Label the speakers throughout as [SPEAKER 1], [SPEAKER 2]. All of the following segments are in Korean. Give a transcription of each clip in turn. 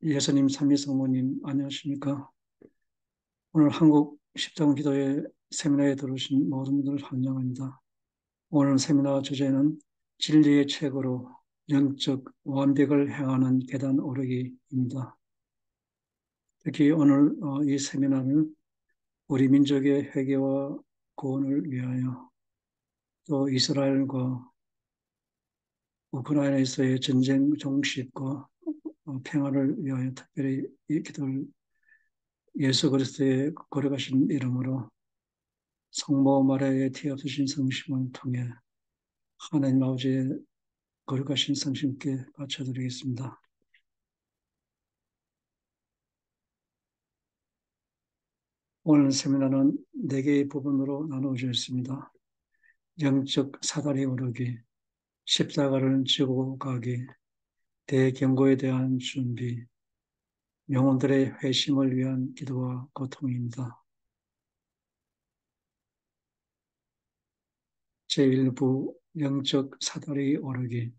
[SPEAKER 1] 예수님 삼위성모님 안녕하십니까? 오늘 한국 십자군 기도회 세미나에 들어오신 모든 분들을 환영합니다. 오늘 세미나 주제는 진리의 책으로 영적 완벽을 향하는 계단 오르기입니다. 특히 오늘 이 세미나는 우리 민족의 회개와 구원을 위하여 또 이스라엘과 우크라이나에서의 전쟁 종식과 평화를 위하여 특별히 이 기도를 예수 그리스도의 거룩하신 이름으로 성모 마리아의 티 없으신 성심을 통해 하나님 아버지의 거룩하신 성심께 바쳐드리겠습니다. 오늘 세미나는 4개의 부분으로 나누어져 있습니다. 영적 사다리 오르기, 십자가를 지고 가기, 대경고에 대한 준비, 영혼들의 회심을 위한 기도와 고통입니다. 제1부 영적 사다리 오르기.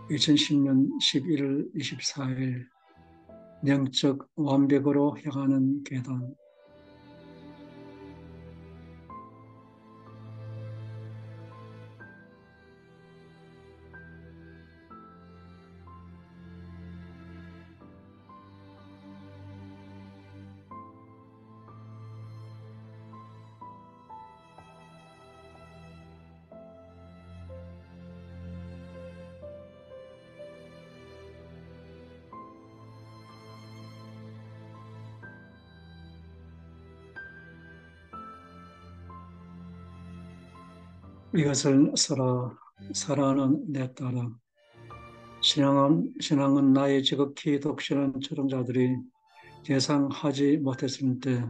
[SPEAKER 1] 2010년 11월 24일 영적 완벽으로 향하는 계단. 이것을 써라. 사랑하는 내 딸아. 신앙은 나의 지극히 독실한 초롱자들이 예상하지 못했을 때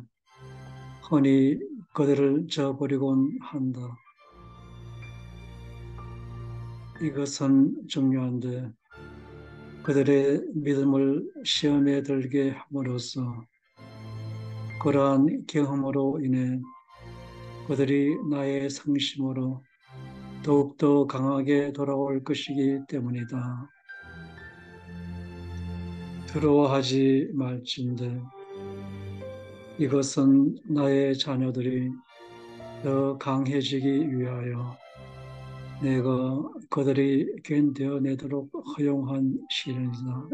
[SPEAKER 1] 흔히 그들을 저버리곤 한다. 이것은 중요한데 그들의 믿음을 시험에 들게 함으로써 그러한 경험으로 인해 그들이 나의 성심으로 더욱더 강하게 돌아올 것이기 때문이다. 두려워하지 말진대. 이것은 나의 자녀들이 더 강해지기 위하여 내가 그들이 견뎌내도록 허용한 시련이다.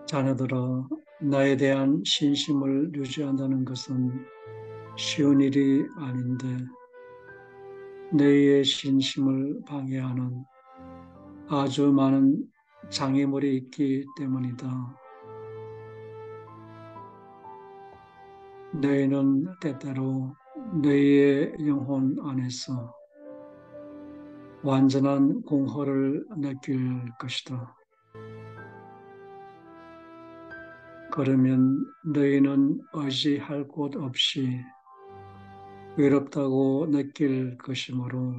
[SPEAKER 1] 자녀들아, 나에 대한 신심을 유지한다는 것은 쉬운 일이 아닌데 너희의 신심을 방해하는 아주 많은 장애물이 있기 때문이다. 너희는 때때로 너희의 영혼 안에서 완전한 공허를 느낄 것이다. 그러면 너희는 의지할 곳 없이 외롭다고 느낄 것이므로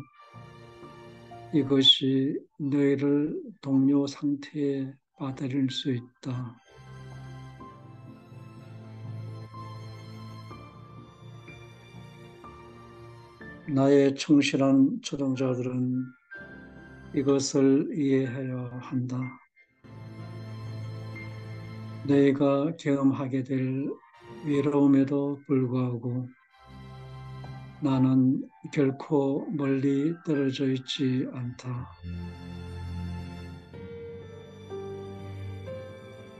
[SPEAKER 1] 이것이 너희를 동요 상태에 빠뜨릴 수 있다. 나의 충실한 초동자들은 이것을 이해해야 한다. 너희가 경험하게 될 외로움에도 불구하고 나는 결코 멀리 떨어져 있지 않다.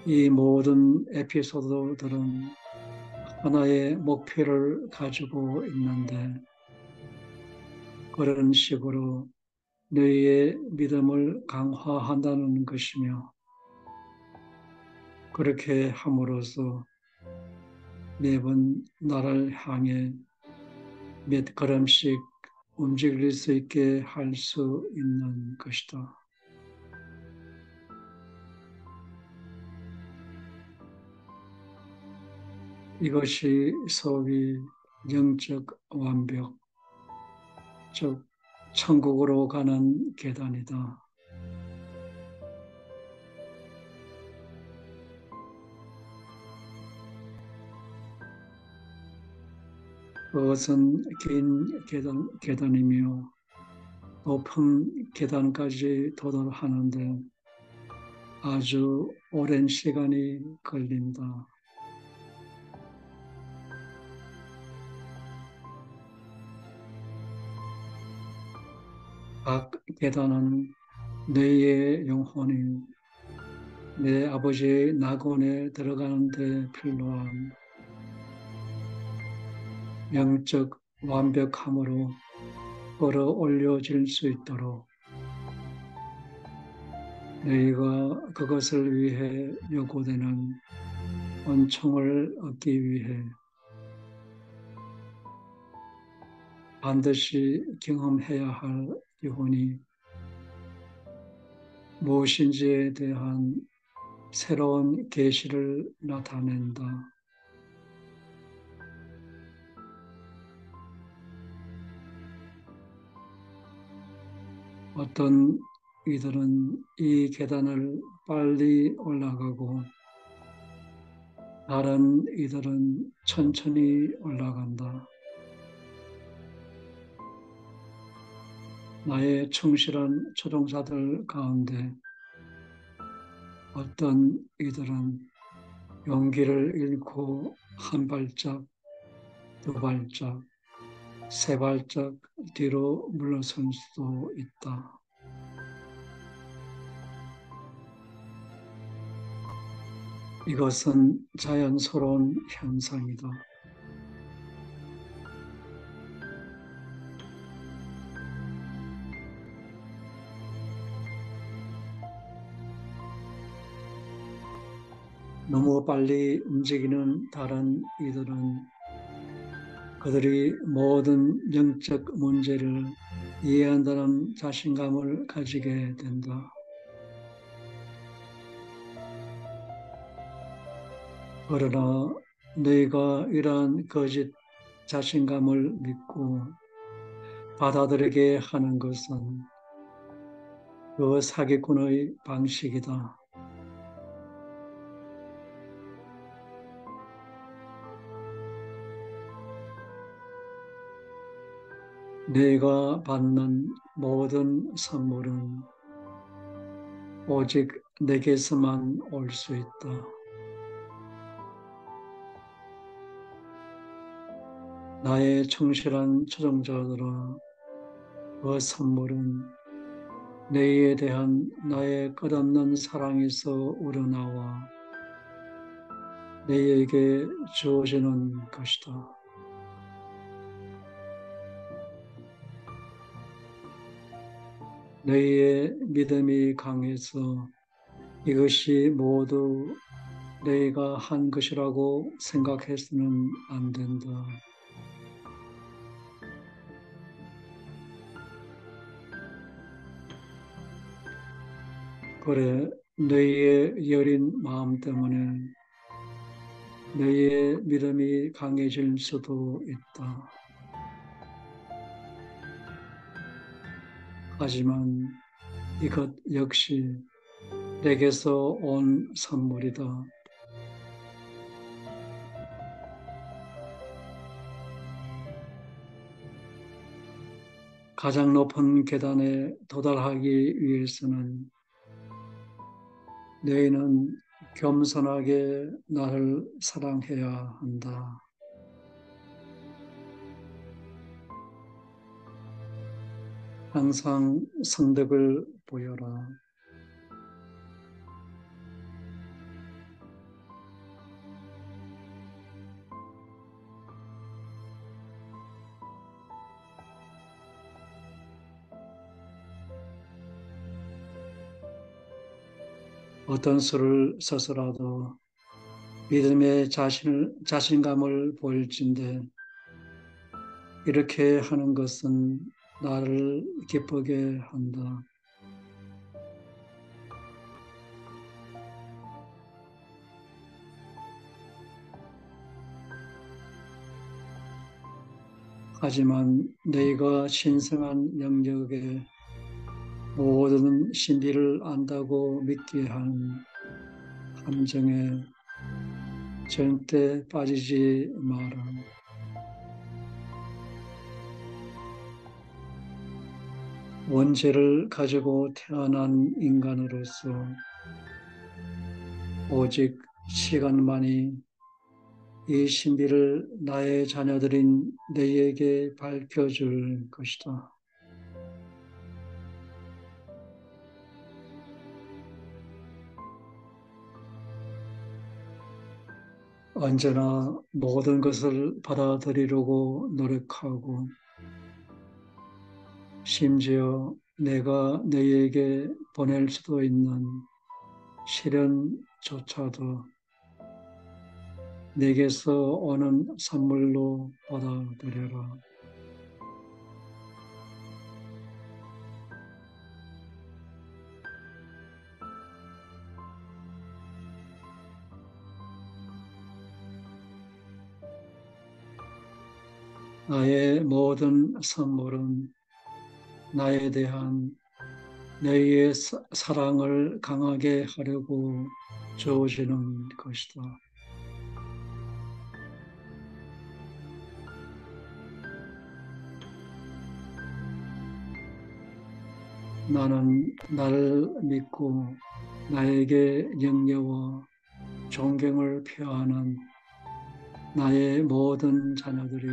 [SPEAKER 1] 이 모든 에피소드들은 하나의 목표를 가지고 있는데 그런 식으로 너희의 믿음을 강화한다는 것이며 그렇게 함으로써 매번 나를 향해 몇 걸음씩 움직일 수 있게 할 수 있는 것이다. 이것이 소위 영적 완벽, 즉 천국으로 가는 계단이다. 그것은 긴 계단이며 높은 계단까지 도달하는데 아주 오랜 시간이 걸린다. 각 계단은 너의 영혼이 내 아버지의 낙원에 들어가는 데 필요한 영적 완벽함으로 끌어올려질 수 있도록 너희가 그것을 위해 요구되는 은총을 얻기 위해 반드시 경험해야 할 기본이 무엇인지에 대한 새로운 계시를 나타낸다. 어떤 이들은 이 계단을 빨리 올라가고 다른 이들은 천천히 올라간다. 나의 충실한 초종자들 가운데 어떤 이들은 용기를 잃고 한 발짝, 두 발짝, 세 발짝 뒤로 물러설 수도 있다. 이것은 자연스러운 현상이다. 너무 빨리 움직이는 다른 이들은 그들이 모든 영적 문제를 이해한다는 자신감을 가지게 된다. 그러나 너희가 이러한 거짓 자신감을 믿고 받아들이게 하는 것은 그 사기꾼의 방식이다. 네가 받는 모든 선물은 오직 내게서만 올 수 있다. 나의 충실한 초종자들아, 그 선물은 너희에 대한 나의 끝없는 사랑에서 우러나와 너희에게 주어지는 것이다. 너희의 믿음이 강해서 이것이 모두 너희가 한 것이라고 생각해서는 안 된다. 그래, 너희의 여린 마음 때문에 너희의 믿음이 강해질 수도 있다. 하지만 이것 역시 내게서 온 선물이다. 가장 높은 계단에 도달하기 위해서는 너희는 겸손하게 나를 사랑해야 한다. 항상 성덕을 보여라. 어떤 수를 써서라도 믿음의 자신감을 보일진데 이렇게 하는 것은 나를 기쁘게 한다. 하지만 너희가 신성한 영역에 모든 진리를 안다고 믿게 하는 함정에 절대 빠지지 마라. 원죄를 가지고 태어난 인간으로서 오직 시간만이 이 신비를 나의 자녀들인 너희에게 밝혀줄 것이다. 언제나 모든 것을 받아들이려고 노력하고 심지어 내가 너희에게 보낼 수도 있는 시련조차도 내게서 오는 선물로 받아들여라. 나의 모든 선물은 나에 대한 너희의 사랑을 강하게 하려고 주어지는 것이다. 나는 나를 믿고 나에게 영예와 존경을 표하는 나의 모든 자녀들이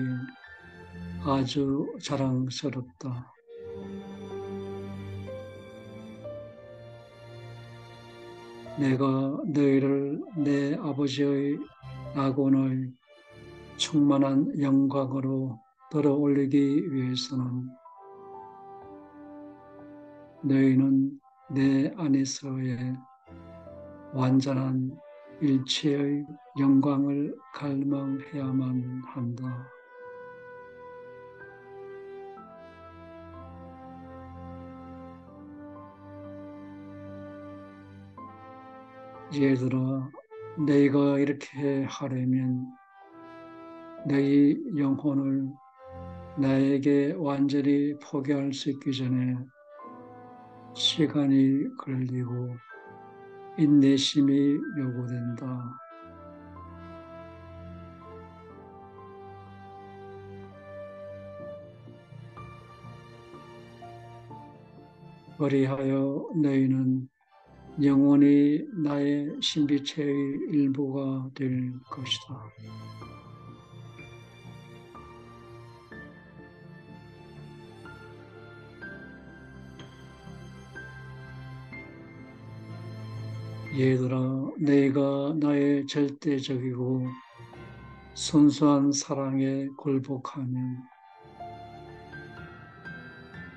[SPEAKER 1] 아주 자랑스럽다. 내가 너희를 내 아버지의 낙원의 충만한 영광으로 들어올리기 위해서는 너희는 내 안에서의 완전한 일체의 영광을 갈망해야만 한다. 얘들아, 너희가 이렇게 하려면 너희 영혼을 나에게 완전히 포기할 수 있기 전에 시간이 걸리고 인내심이 요구된다. 그리하여 너희는 영원히 나의 신비체의 일부가 될 것이다. 얘들아, 너희가 나의 절대적이고 순수한 사랑에 굴복하면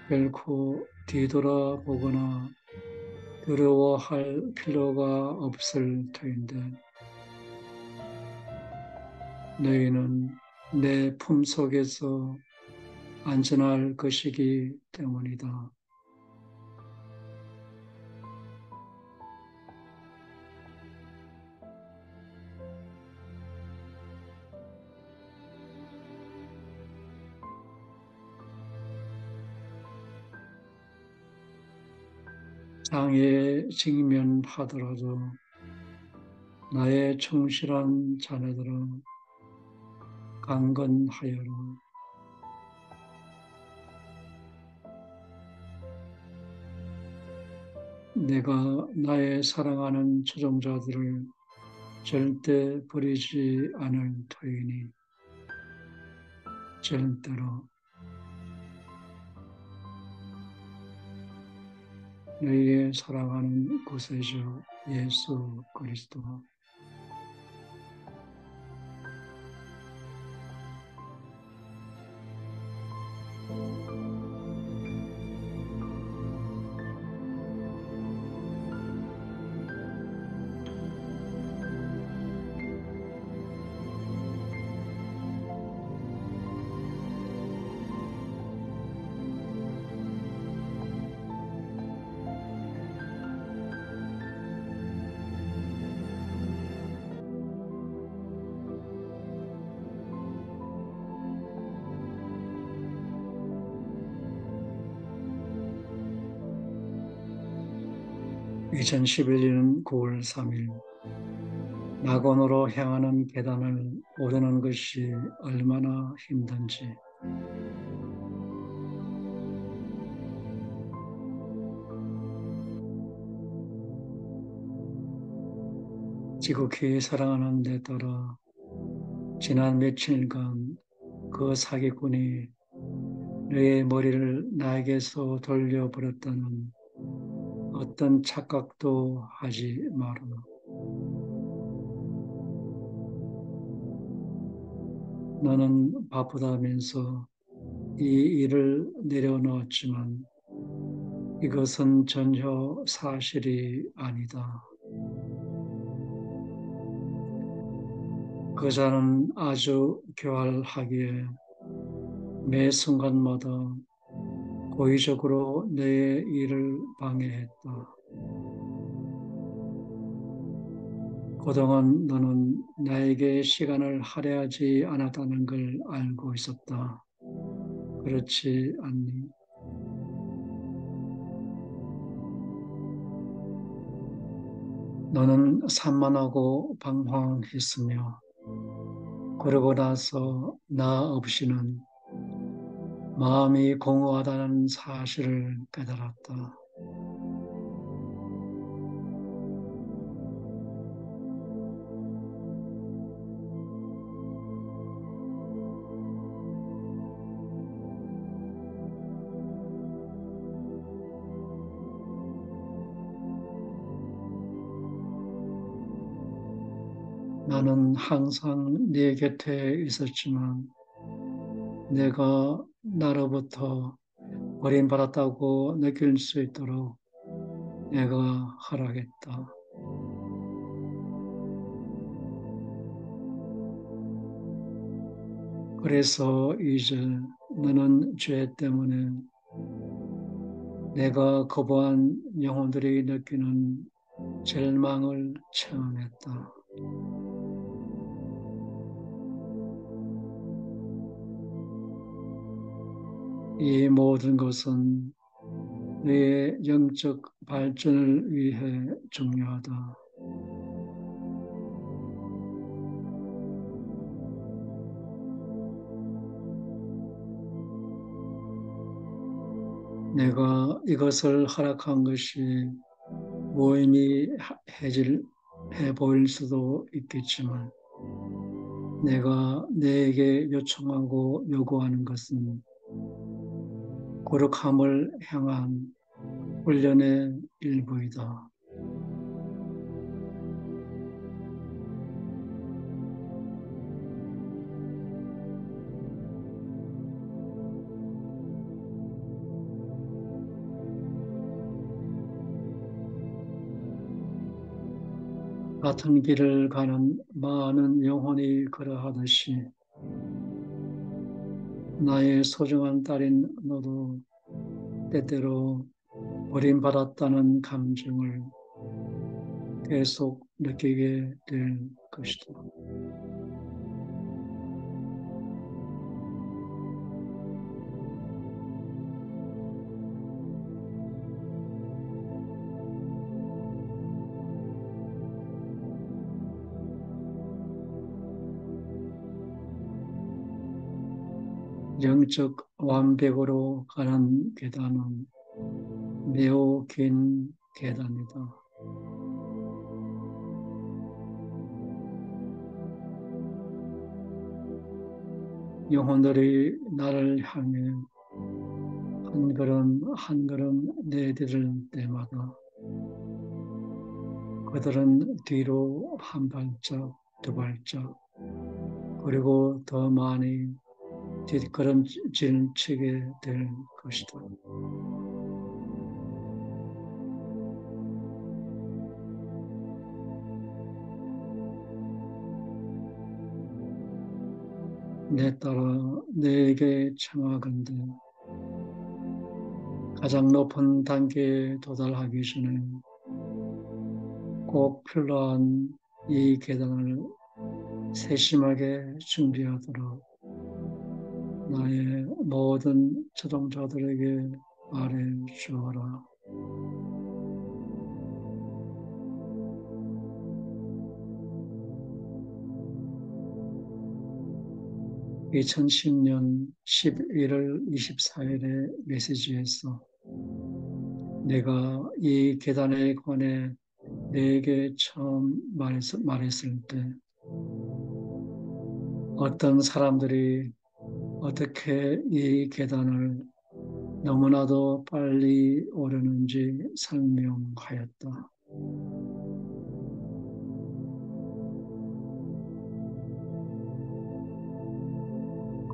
[SPEAKER 1] 결코 뒤돌아보거나 두려워할 필요가 없을 터인데 너희는 내 품속에서 안전할 것이기 때문이다. 장애에 직면하더라도 나의 충실한 자녀들은 강건하여라. 내가 나의 사랑하는 초종자들을 절대 버리지 않을 터이니 절대로 너희의 사랑하는 구세주 예수 그리스도. (2011년 9월 3일) 낙원으로 향하는 계단을 오르는 것이 얼마나 힘든지 지극히 사랑하는 데 따라 지난 며칠간 그 사기꾼이 너의 머리를 나에게서 돌려버렸다는 어떤 착각도 하지 마라. 너는 바쁘다면서 이 일을 내려놓았지만 이것은 전혀 사실이 아니다. 그자는 아주 교활하기에 매 순간마다 고의적으로 내 일을 방해했다. 그동안 너는 나에게 시간을 할애하지 않았다는 걸 알고 있었다. 그렇지 않니? 너는 산만하고 방황했으며 그러고 나서 나 없이는 마음이 공허하다는 사실을 깨달았다. 나는 항상 네 곁에 있었지만 내가 나로부터 버림받았다고 느낄 수 있도록 내가 허락했다. 그래서 이제 너는 죄 때문에 내가 거부한 영혼들이 느끼는 절망을 체험했다. 이 모든 것은 내 영적 발전을 위해 중요하다. 내가 이것을 허락한 것이 무의미해 보일 수도 있겠지만 내가 내게 요청하고 요구하는 것은 거룩함을 향한 훈련의 일부이다. 같은 길을 가는 많은 영혼이 그러하듯이 나의 소중한 딸인 너도 때때로 버림받았다는 감정을 계속 느끼게 될 것이다. 영적 완벽으로 가는 계단은 매우 긴 계단이다. 영혼들이 나를 향해 한 걸음 한 걸음 내디딜 때마다 그들은 뒤로 한 발짝, 두 발짝, 그리고 더 많이 뒷걸음질 치게 될 것이다. 내 딸아, 내게 청하건대 가장 높은 단계에 도달하기 전에 꼭 필요한 이 계단을 세심하게 준비하도록 나의 모든 초동자들에게 말해 주어라. (2010년 11월 24일의) 메시지에서 내가 이 계단에 관해 내게 처음 말했을 때 어떤 사람들이 어떻게 이 계단을 너무나도 빨리 오르는지 설명하였다.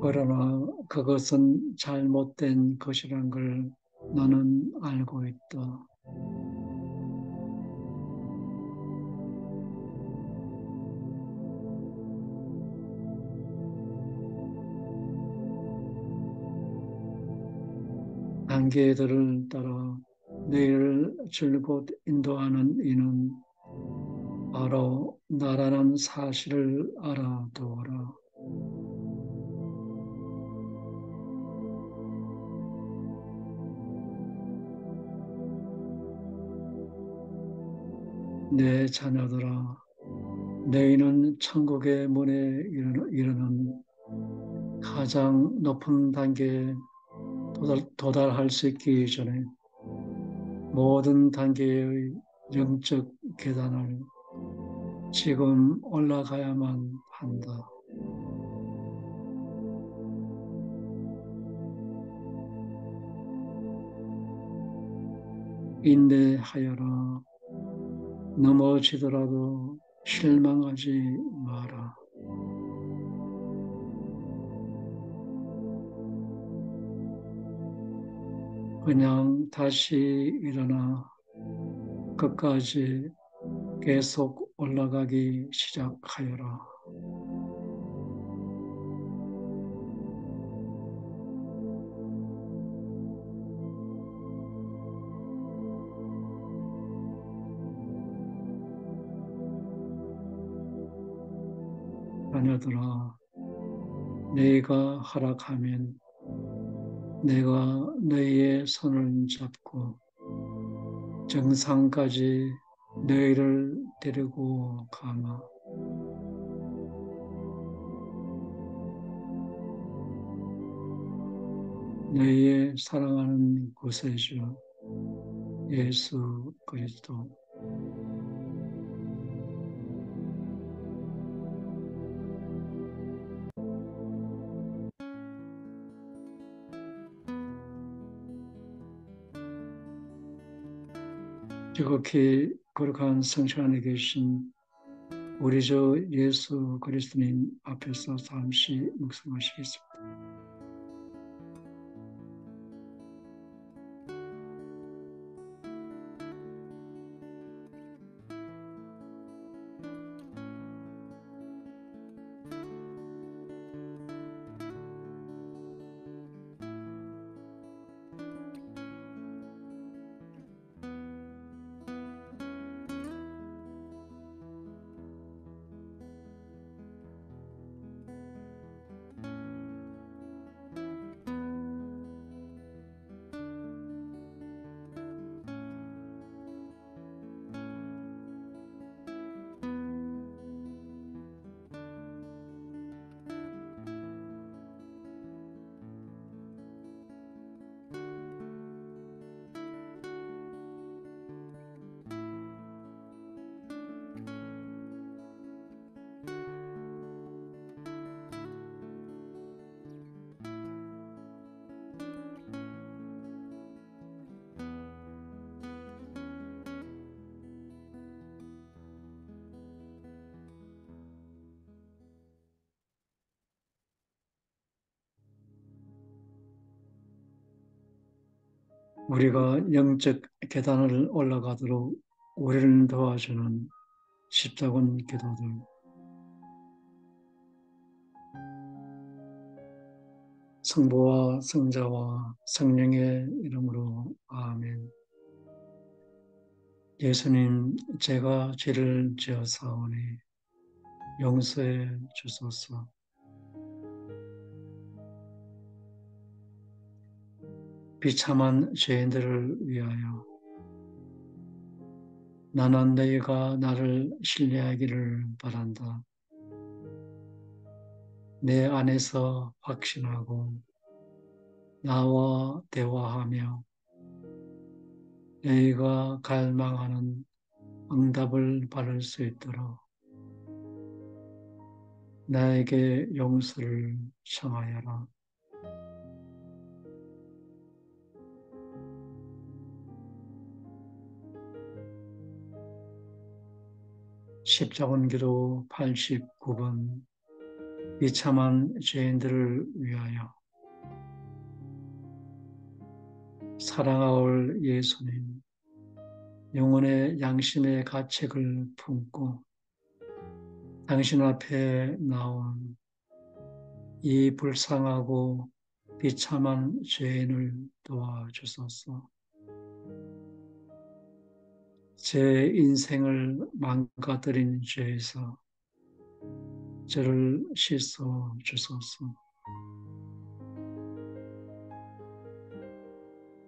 [SPEAKER 1] 그러나 그것은 잘못된 것이란 걸 너는 알고 있다. 단계들을 따라 너희를 줄곧 인도하는 이는 바로 나라는 사실을 알아두어라. 내 자녀들아, 너희는 천국의 문에 이르는 가장 높은 단계에 도달할 수 있기 전에 모든 단계의 영적 계단을 지금 올라가야만 한다. 인내하여라. 넘어지더라도 실망하지 마라. 그냥 다시 일어나 끝까지 계속 올라가기 시작하여라. 자녀들아, 네가 허락하면 내가 너희의 손을 잡고 정상까지 너희를 데리고 가마. 너희의 사랑하는 구세주 예수 그리스도. 지극히 거룩한 성실 안에 계신 우리 주 예수 그리스도님 앞에서 잠시 묵상하시겠습니다. 우리가 영적 계단을 올라가도록 우리를 도와주는 십자군 기도들. 성부와 성자와 성령의 이름으로 아멘. 예수님, 제가 죄를 지어사오니 용서해 주소서. 비참한 죄인들을 위하여 나는 너희가 나를 신뢰하기를 바란다. 내 안에서 확신하고 나와 대화하며 너희가 갈망하는 응답을 받을 수 있도록 나에게 용서를 청하여라. 십자군기도 89번 비참한 죄인들을 위하여. 사랑하올 예수님, 영혼의 양심의 가책을 품고 당신 앞에 나온 이 불쌍하고 비참한 죄인을 도와주소서. 제 인생을 망가뜨린 죄에서 저를 씻어 주소서.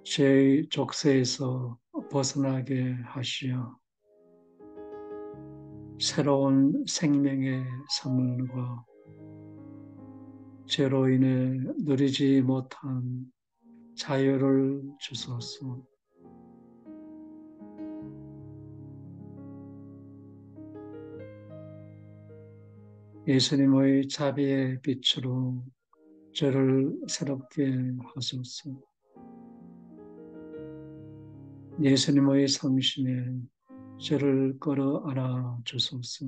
[SPEAKER 1] 죄의 족쇄에서 벗어나게 하시어 새로운 생명의 선물과 죄로 인해 누리지 못한 자유를 주소서. 예수님의 자비의 빛으로 저를 새롭게 하소서. 예수님의 성심에 저를 끌어안아 주소서.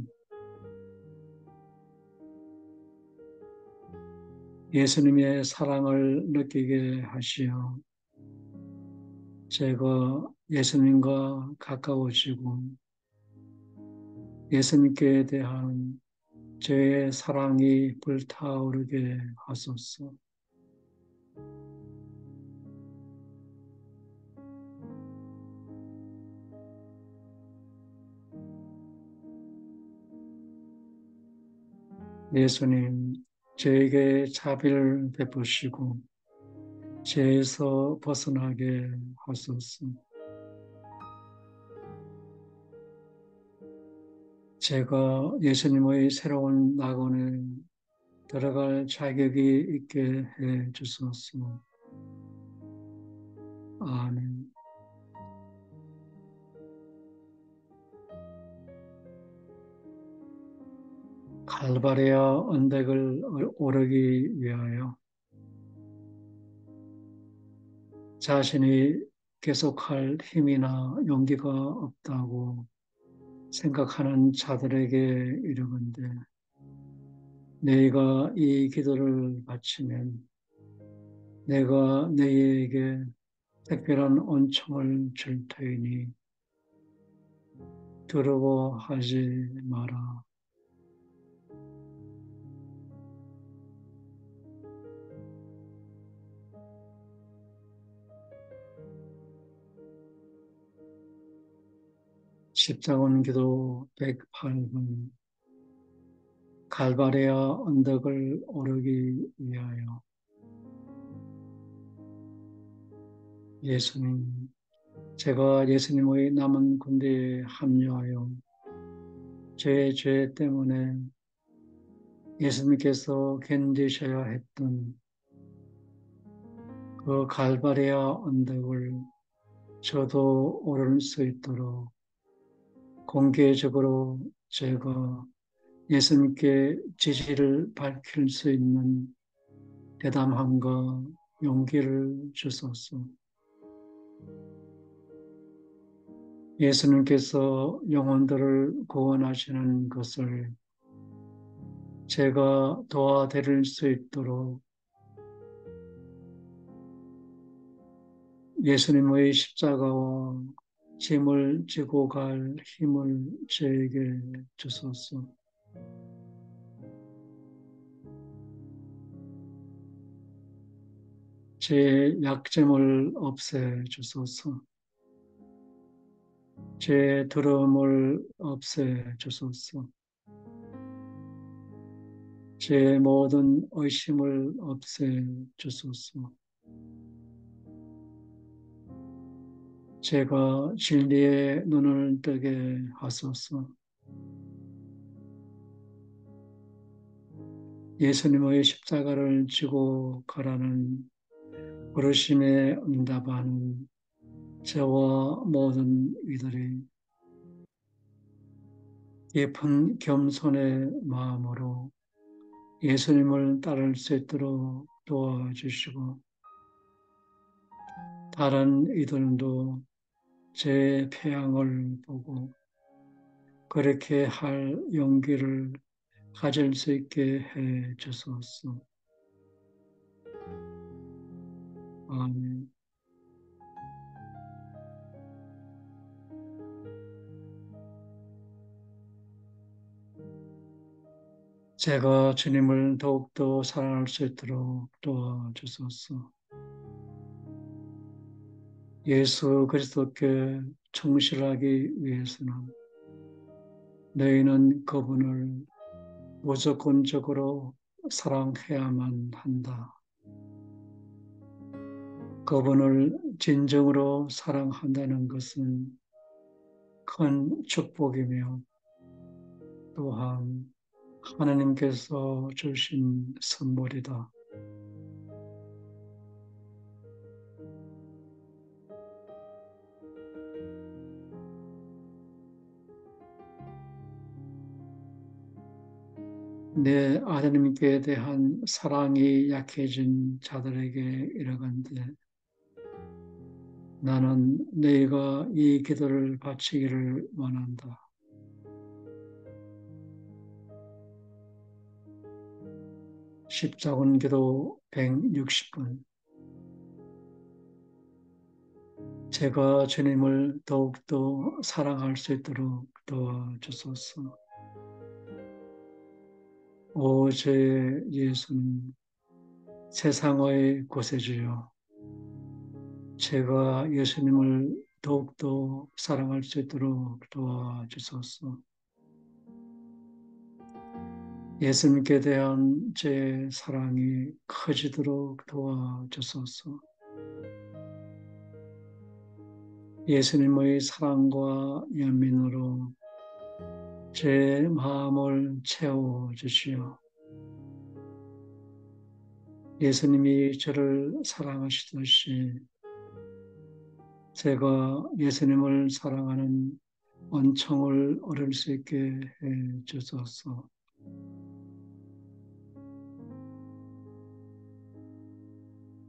[SPEAKER 1] 예수님의 사랑을 느끼게 하시어 제가 예수님과 가까워지고 예수님께 대한 저의 사랑이 불타오르게 하소서. 예수님, 저에게 자비를 베푸시고 죄에서 벗어나게 하소서. 제가 예수님의 새로운 낙원에 들어갈 자격이 있게 해 주소서. 아멘. 갈바리아 언덕을 오르기 위하여 자신이 계속할 힘이나 용기가 없다고 생각하는 자들에게 이르건대 너희가 이 기도를 바치면 내가 너희에게 특별한 은총을 줄 터이니 두려워하지 마라. 십자군기도 108번 갈바리아 언덕을 오르기 위하여. 예수님, 제가 예수님의 남은 군대에 합류하여 제 죄 때문에 예수님께서 견디셔야 했던 그 갈바리아 언덕을 저도 오를 수 있도록 공개적으로 제가 예수님께 지지를 밝힐 수 있는 대담함과 용기를 주소서. 예수님께서 영혼들을 구원하시는 것을 제가 도와드릴 수 있도록 예수님의 십자가와 짐을 지고 갈 힘을 저에게 주소서. 제 약점을 없애 주소서. 제 두려움을 없애 주소서. 제 모든 의심을 없애 주소서. 제가 진리의 눈을 뜨게 하소서. 예수님의 십자가를 지고 가라는 부르심에 응답하는 저와 모든 이들이 깊은 겸손의 마음으로 예수님을 따를 수 있도록 도와주시고, 다른 이들도 제 패양을 보고 그렇게 할 용기를 가질 수 있게 해 주소서. 아멘. 제가 주님을 더욱더 사랑할 수 있도록 도와주소서. 예수 그리스도께 충실하기 위해서는 너희는 그분을 무조건적으로 사랑해야만 한다. 그분을 진정으로 사랑한다는 것은 큰 축복이며 또한 하나님께서 주신 선물이다. 내 아드님께 대한 사랑이 약해진 자들에게 이르건대 나는 너희가 이 기도를 바치기를 원한다. 십자군 기도 160번. 제가 주님을 더욱더 사랑할 수 있도록 도와주소서. 오, 제 예수님, 세상의 구세주여, 제가 예수님을 더욱더 사랑할 수 있도록 도와주소서. 예수님께 대한 제 사랑이 커지도록 도와주소서. 예수님의 사랑과 연민으로 제 마음을 채워주시오. 예수님이 저를 사랑하시듯이 제가 예수님을 사랑하는恩寵을 얻을 수 있게 해 주소서.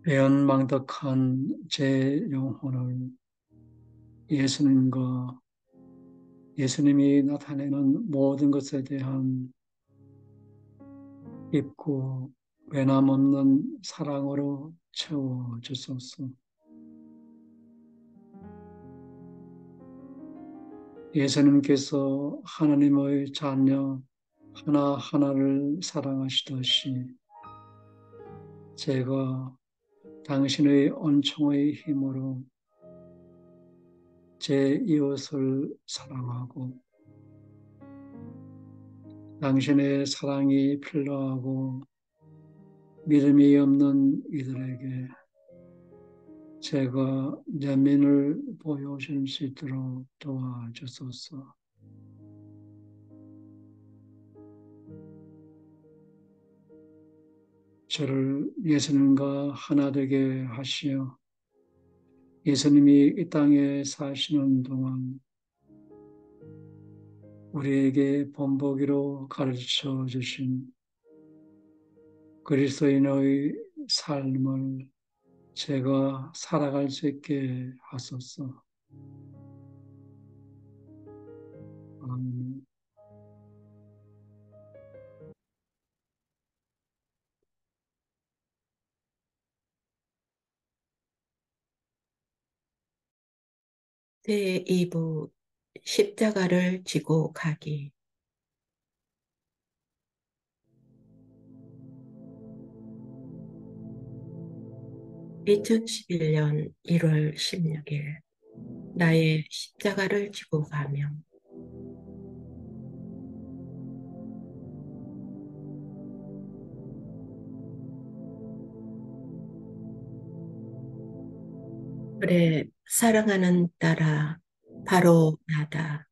[SPEAKER 1] 배은망덕한 제 영혼을 예수님과 예수님이 나타내는 모든 것에 대한 깊고 외남없는 사랑으로 채워주소서. 예수님께서 하나님의 자녀 하나하나를 사랑하시듯이 제가 당신의恩寵의 힘으로 제 이웃을 사랑하고 당신의 사랑이 필요하고 믿음이 없는 이들에게 제가 연민을 보여줄 수 있도록 도와주소서. 저를 예수님과 하나 되게 하시어 예수님이 이 땅에 사시는 동안 우리에게 본보기로 가르쳐 주신 그리스도인의 삶을 제가 살아갈 수 있게 하소서. 아멘.
[SPEAKER 2] 제2부 십자가를 지고 가기. 2011년 1월 16일 나의 십자가를 지고 가며 그래 사랑하는 딸아 바로 나다.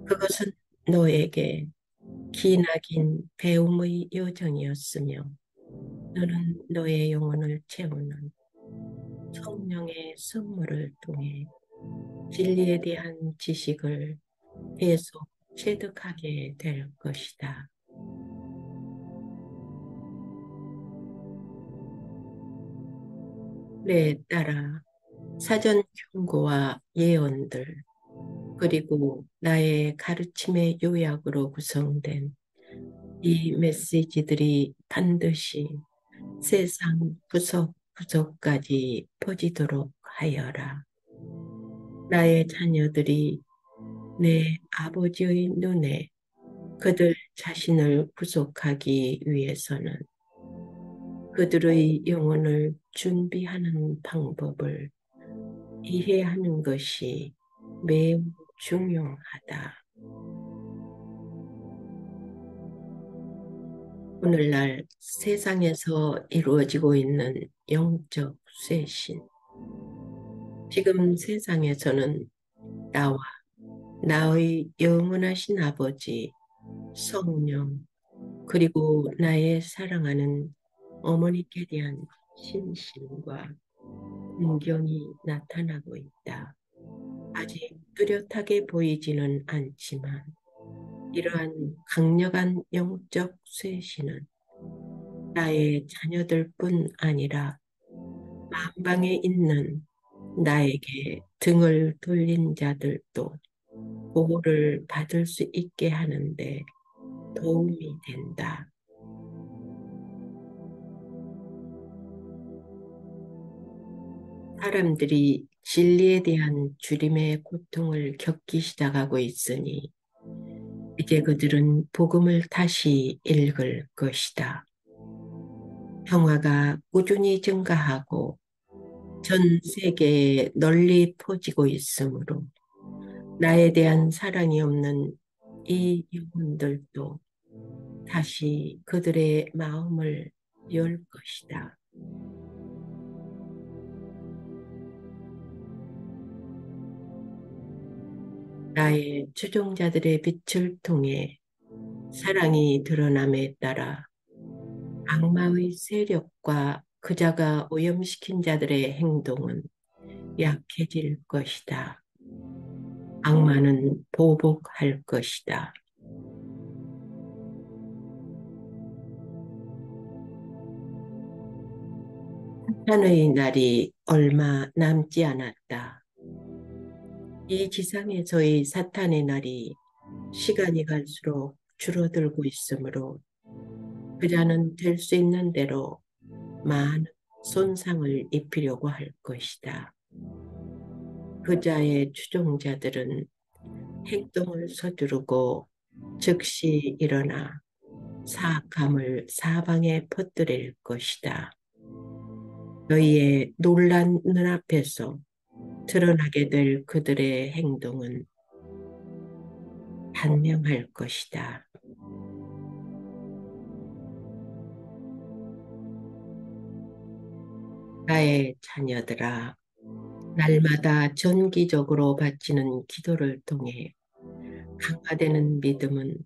[SPEAKER 2] 그것은 너에게 기나긴 배움의 여정이었으며 너는 너의 영혼을 채우는 성령의 선물을 통해 진리에 대한 지식을 계속 체득하게 될 것이다. 내 딸아, 사전 경고와 예언들, 그리고 나의 가르침의 요약으로 구성된 이 메시지들이 반드시 세상 구석구석까지 퍼지도록 하여라. 나의 자녀들이 내 아버지의 눈에 그들 자신을 구속하기 위해서는 그들의 영혼을 준비하는 방법을 이해하는 것이 매우 중요하다. 오늘날 세상에서 이루어지고 있는 영적 쇄신. 지금 세상에서는 나와 나의 영원하신 아버지, 성령, 그리고 나의 사랑하는 어머니께 대한 신심과 존경이 나타나고 있다. 아직 뚜렷하게 보이지는 않지만 이러한 강력한 영적 쇄신은 나의 자녀들뿐 아니라 만방에 있는 나에게 등을 돌린 자들도 보호를 받을 수 있게 하는데 도움이 된다. 사람들이 진리에 대한 주림의 고통을 겪기 시작하고 있으니 이제 그들은 복음을 다시 읽을 것이다. 평화가 꾸준히 증가하고 전 세계에 널리 퍼지고 있으므로 나에 대한 사랑이 없는 이 영혼들도 다시 그들의 마음을 열 것이다. 나의 추종자들의 빛을 통해 사랑이 드러남에 따라 악마의 세력과 그자가 오염시킨 자들의 행동은 약해질 것이다. 악마는 보복할 것이다. 사탄의 날이 얼마 남지 않았다. 이 지상에서의 사탄의 날이 시간이 갈수록 줄어들고 있으므로 그자는 될 수 있는 대로 많은 손상을 입히려고 할 것이다. 그자의 추종자들은 행동을 서두르고 즉시 일어나 사악함을 사방에 퍼뜨릴 것이다. 너희의 놀란 눈앞에서 드러나게 될 그들의 행동은 단명할 것이다. 나의 자녀들아, 날마다 정기적으로 바치는 기도를 통해 강화되는 믿음은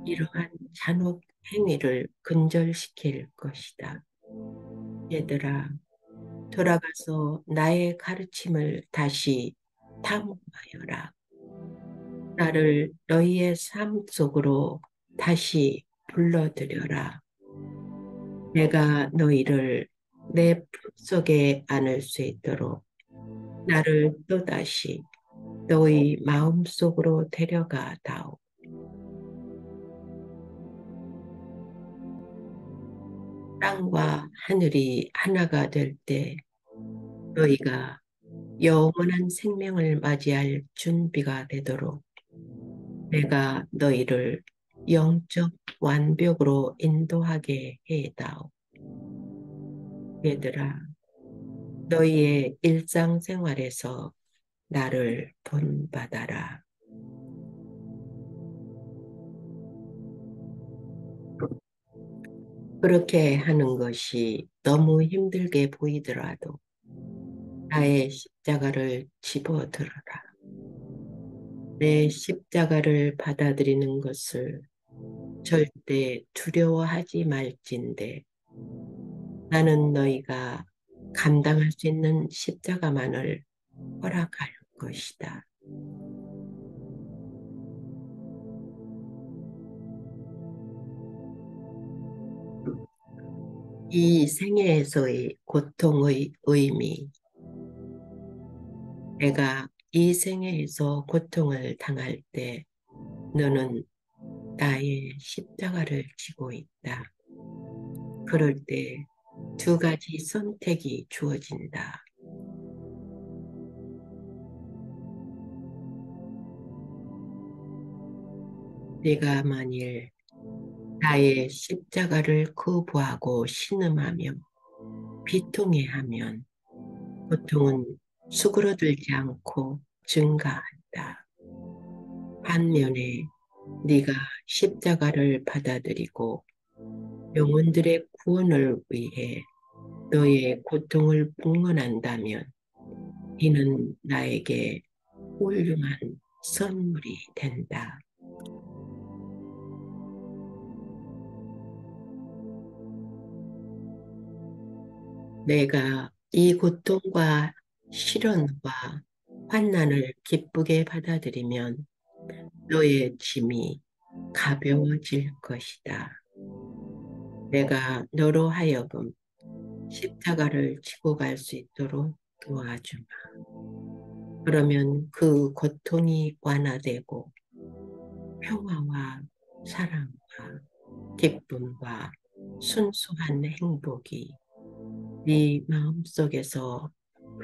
[SPEAKER 2] 이러한 잔혹 행위를 근절시킬 것이다. 얘들아, 돌아가서 나의 가르침을 다시 탐구하여라. 나를 너희의 삶 속으로 다시 불러들여라. 내가 너희를 내 품속에 안을 수 있도록 나를 또다시 너희 마음속으로 데려가 다오. 땅과 하늘이 하나가 될 때 너희가 영원한 생명을 맞이할 준비가 되도록 내가 너희를 영적 완벽으로 인도하게 해다오. 얘들아, 너희의 일상생활에서 나를 본받아라. 그렇게 하는 것이 너무 힘들게 보이더라도 나의 십자가를 집어들어라. 내 십자가를 받아들이는 것을 절대 두려워하지 말진대. 나는 너희가 감당할 수 있는 십자가만을 허락할 것이다. 이 생애에서의 고통의 의미, 내가 이 생애에서 고통을 당할 때 너는 나의 십자가를 지고 있다. 그럴 때 두 가지 선택이 주어진다. 내가 만일 나의 십자가를 거부하고 신음하며 비통해하면 고통은 수그러들지 않고 증가한다. 반면에 네가 십자가를 받아들이고 영혼들의 구원을 위해 너의 고통을 봉헌한다면 이는 나에게 훌륭한 선물이 된다. 내가 이 고통과 시련과 환난을 기쁘게 받아들이면 너의 짐이 가벼워질 것이다. 내가 너로 하여금 십자가를 지고 갈 수 있도록 도와주마. 그러면 그 고통이 완화되고 평화와 사랑과 기쁨과 순수한 행복이 네 마음속에서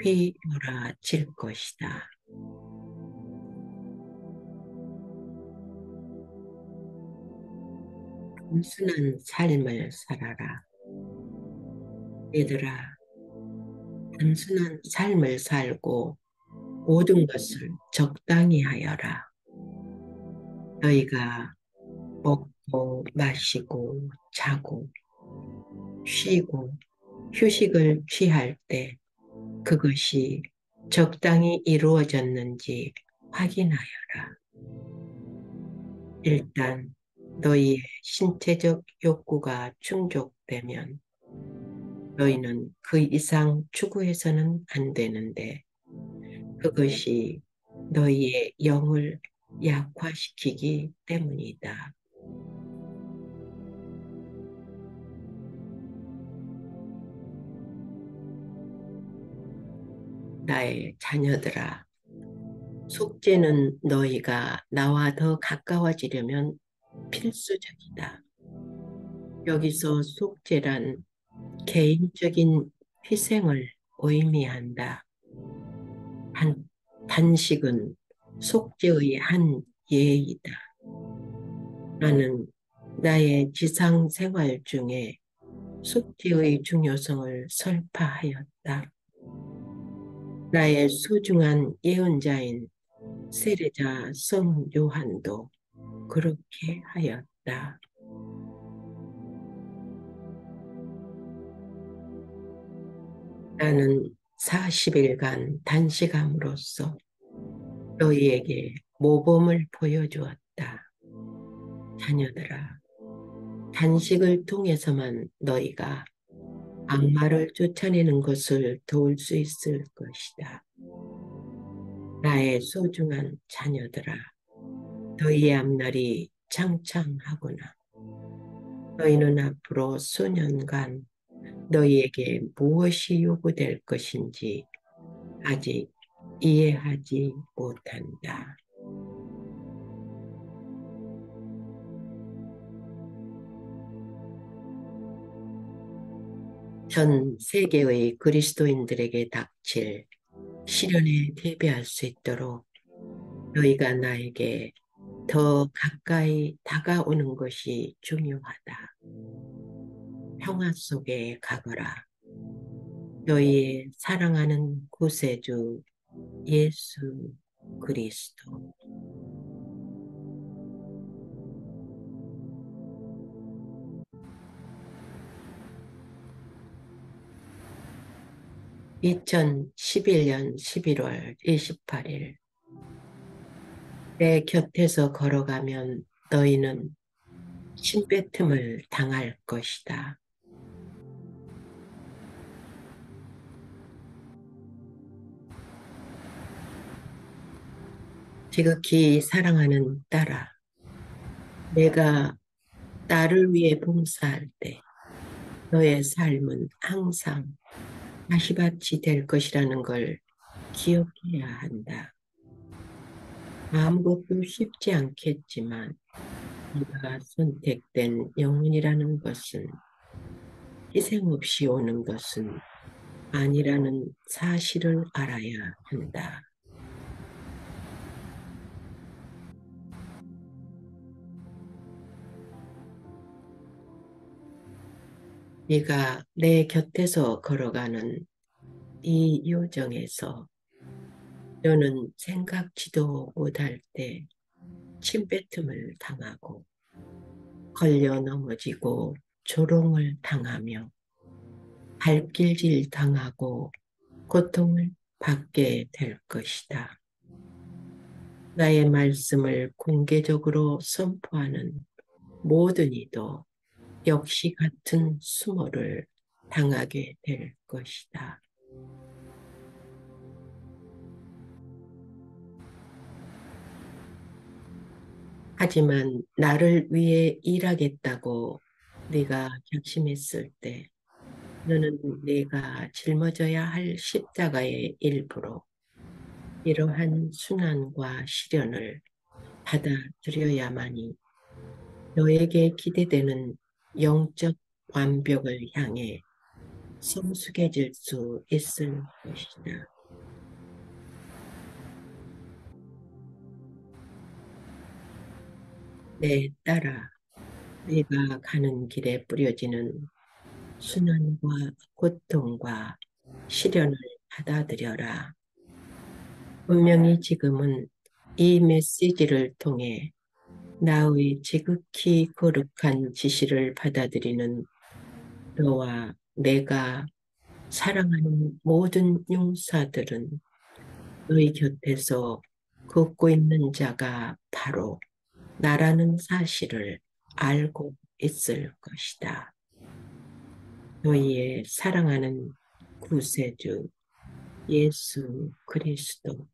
[SPEAKER 2] 휘몰아칠 것이다. 단순한 삶을 살아라. 얘들아, 단순한 삶을 살고 모든 것을 적당히 하여라. 너희가 먹고 마시고 자고 쉬고 휴식을 취할 때 그것이 적당히 이루어졌는지 확인하여라. 일단 너희의 신체적 욕구가 충족되면 너희는 그 이상 추구해서는 안 되는데 그것이 너희의 영을 약화시키기 때문이다. 나의 자녀들아, 속죄는 너희가 나와 더 가까워지려면 필수적이다. 여기서 속죄란 개인적인 희생을 의미한다. 단식은 속죄의 한 예이다. 나는 나의 지상 생활 중에 속죄의 중요성을 설파하였다. 나의 소중한 예언자인 세례자 성 요한도 그렇게 하였다. 나는 40일간 단식함으로써 너희에게 모범을 보여주었다. 자녀들아, 단식을 통해서만 너희가 악마를 쫓아내는 것을 도울 수 있을 것이다. 나의 소중한 자녀들아, 너희의 앞날이 창창하구나. 너희는 앞으로 수년간 너희에게 무엇이 요구될 것인지 아직 이해하지 못한다. 전 세계의 그리스도인들에게 닥칠 시련에 대비할 수 있도록 너희가 나에게 더 가까이 다가오는 것이 중요하다. 평화 속에 가거라. 너희의 사랑하는 구세주 예수 그리스도. 2011년 11월 28일 내 곁에서 걸어가면 너희는 침뱉음을 당할 것이다. 지극히 사랑하는 딸아, 내가 나를 위해 봉사할 때 너의 삶은 항상 다시밭이 될 것이라는 걸 기억해야 한다. 아무것도 쉽지 않겠지만 네가 선택된 영혼이라는 것은 희생 없이 오는 것은 아니라는 사실을 알아야 한다. 네가 내 곁에서 걸어가는 이 요정에서 너는 생각지도 못할 때 침뱉음을 당하고 걸려 넘어지고 조롱을 당하며 발길질 당하고 고통을 받게 될 것이다. 나의 말씀을 공개적으로 선포하는 모든 이도 역시 같은 수모를 당하게 될 것이다. 하지만 나를 위해 일하겠다고 네가 결심했을 때 너는 네가 짊어져야 할 십자가의 일부로 이러한 순환과 시련을 받아들여야만이 너에게 기대되는 영적 완벽을 향해 성숙해질 수 있을 것이다. 내 딸아, 네가 가는 길에 뿌려지는 순환과 고통과 시련을 받아들여라. 분명히 지금은 이 메시지를 통해 나의 지극히 거룩한 지시를 받아들이는 너와 내가 사랑하는 모든 용사들은 너희 곁에서 걷고 있는 자가 바로 나라는 사실을 알고 있을 것이다. 너희의 사랑하는 구세주 예수 그리스도.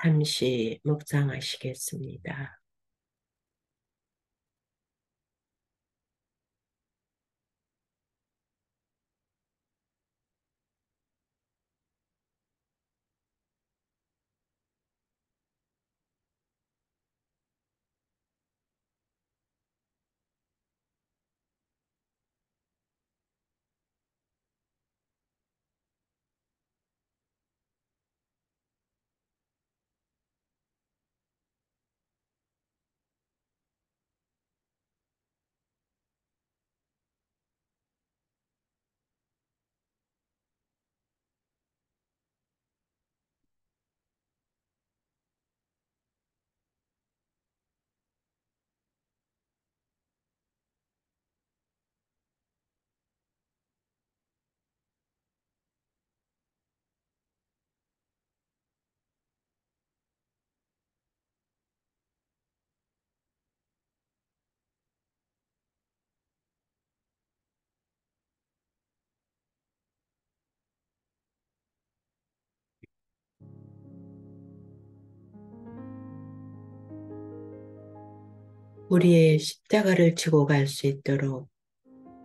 [SPEAKER 2] 잠시 묵상하시겠습니다. 우리의 십자가를 지고 갈 수 있도록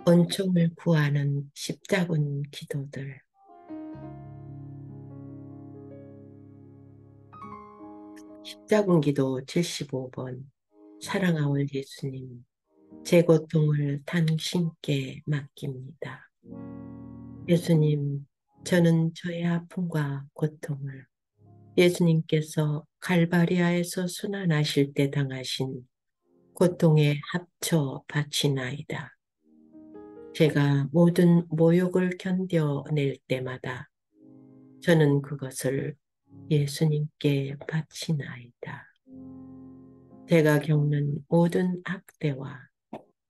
[SPEAKER 2] 은총을 구하는 십자군 기도들. 십자군 기도 75번. 사랑하올 예수님, 제 고통을 당신께 맡깁니다. 예수님, 저는 저의 아픔과 고통을 예수님께서 갈바리아에서 순환하실 때 당하신 고통에 합쳐 바치나이다. 제가 모든 모욕을 견뎌낼 때마다 저는 그것을 예수님께 바치나이다. 제가 겪는 모든 악대와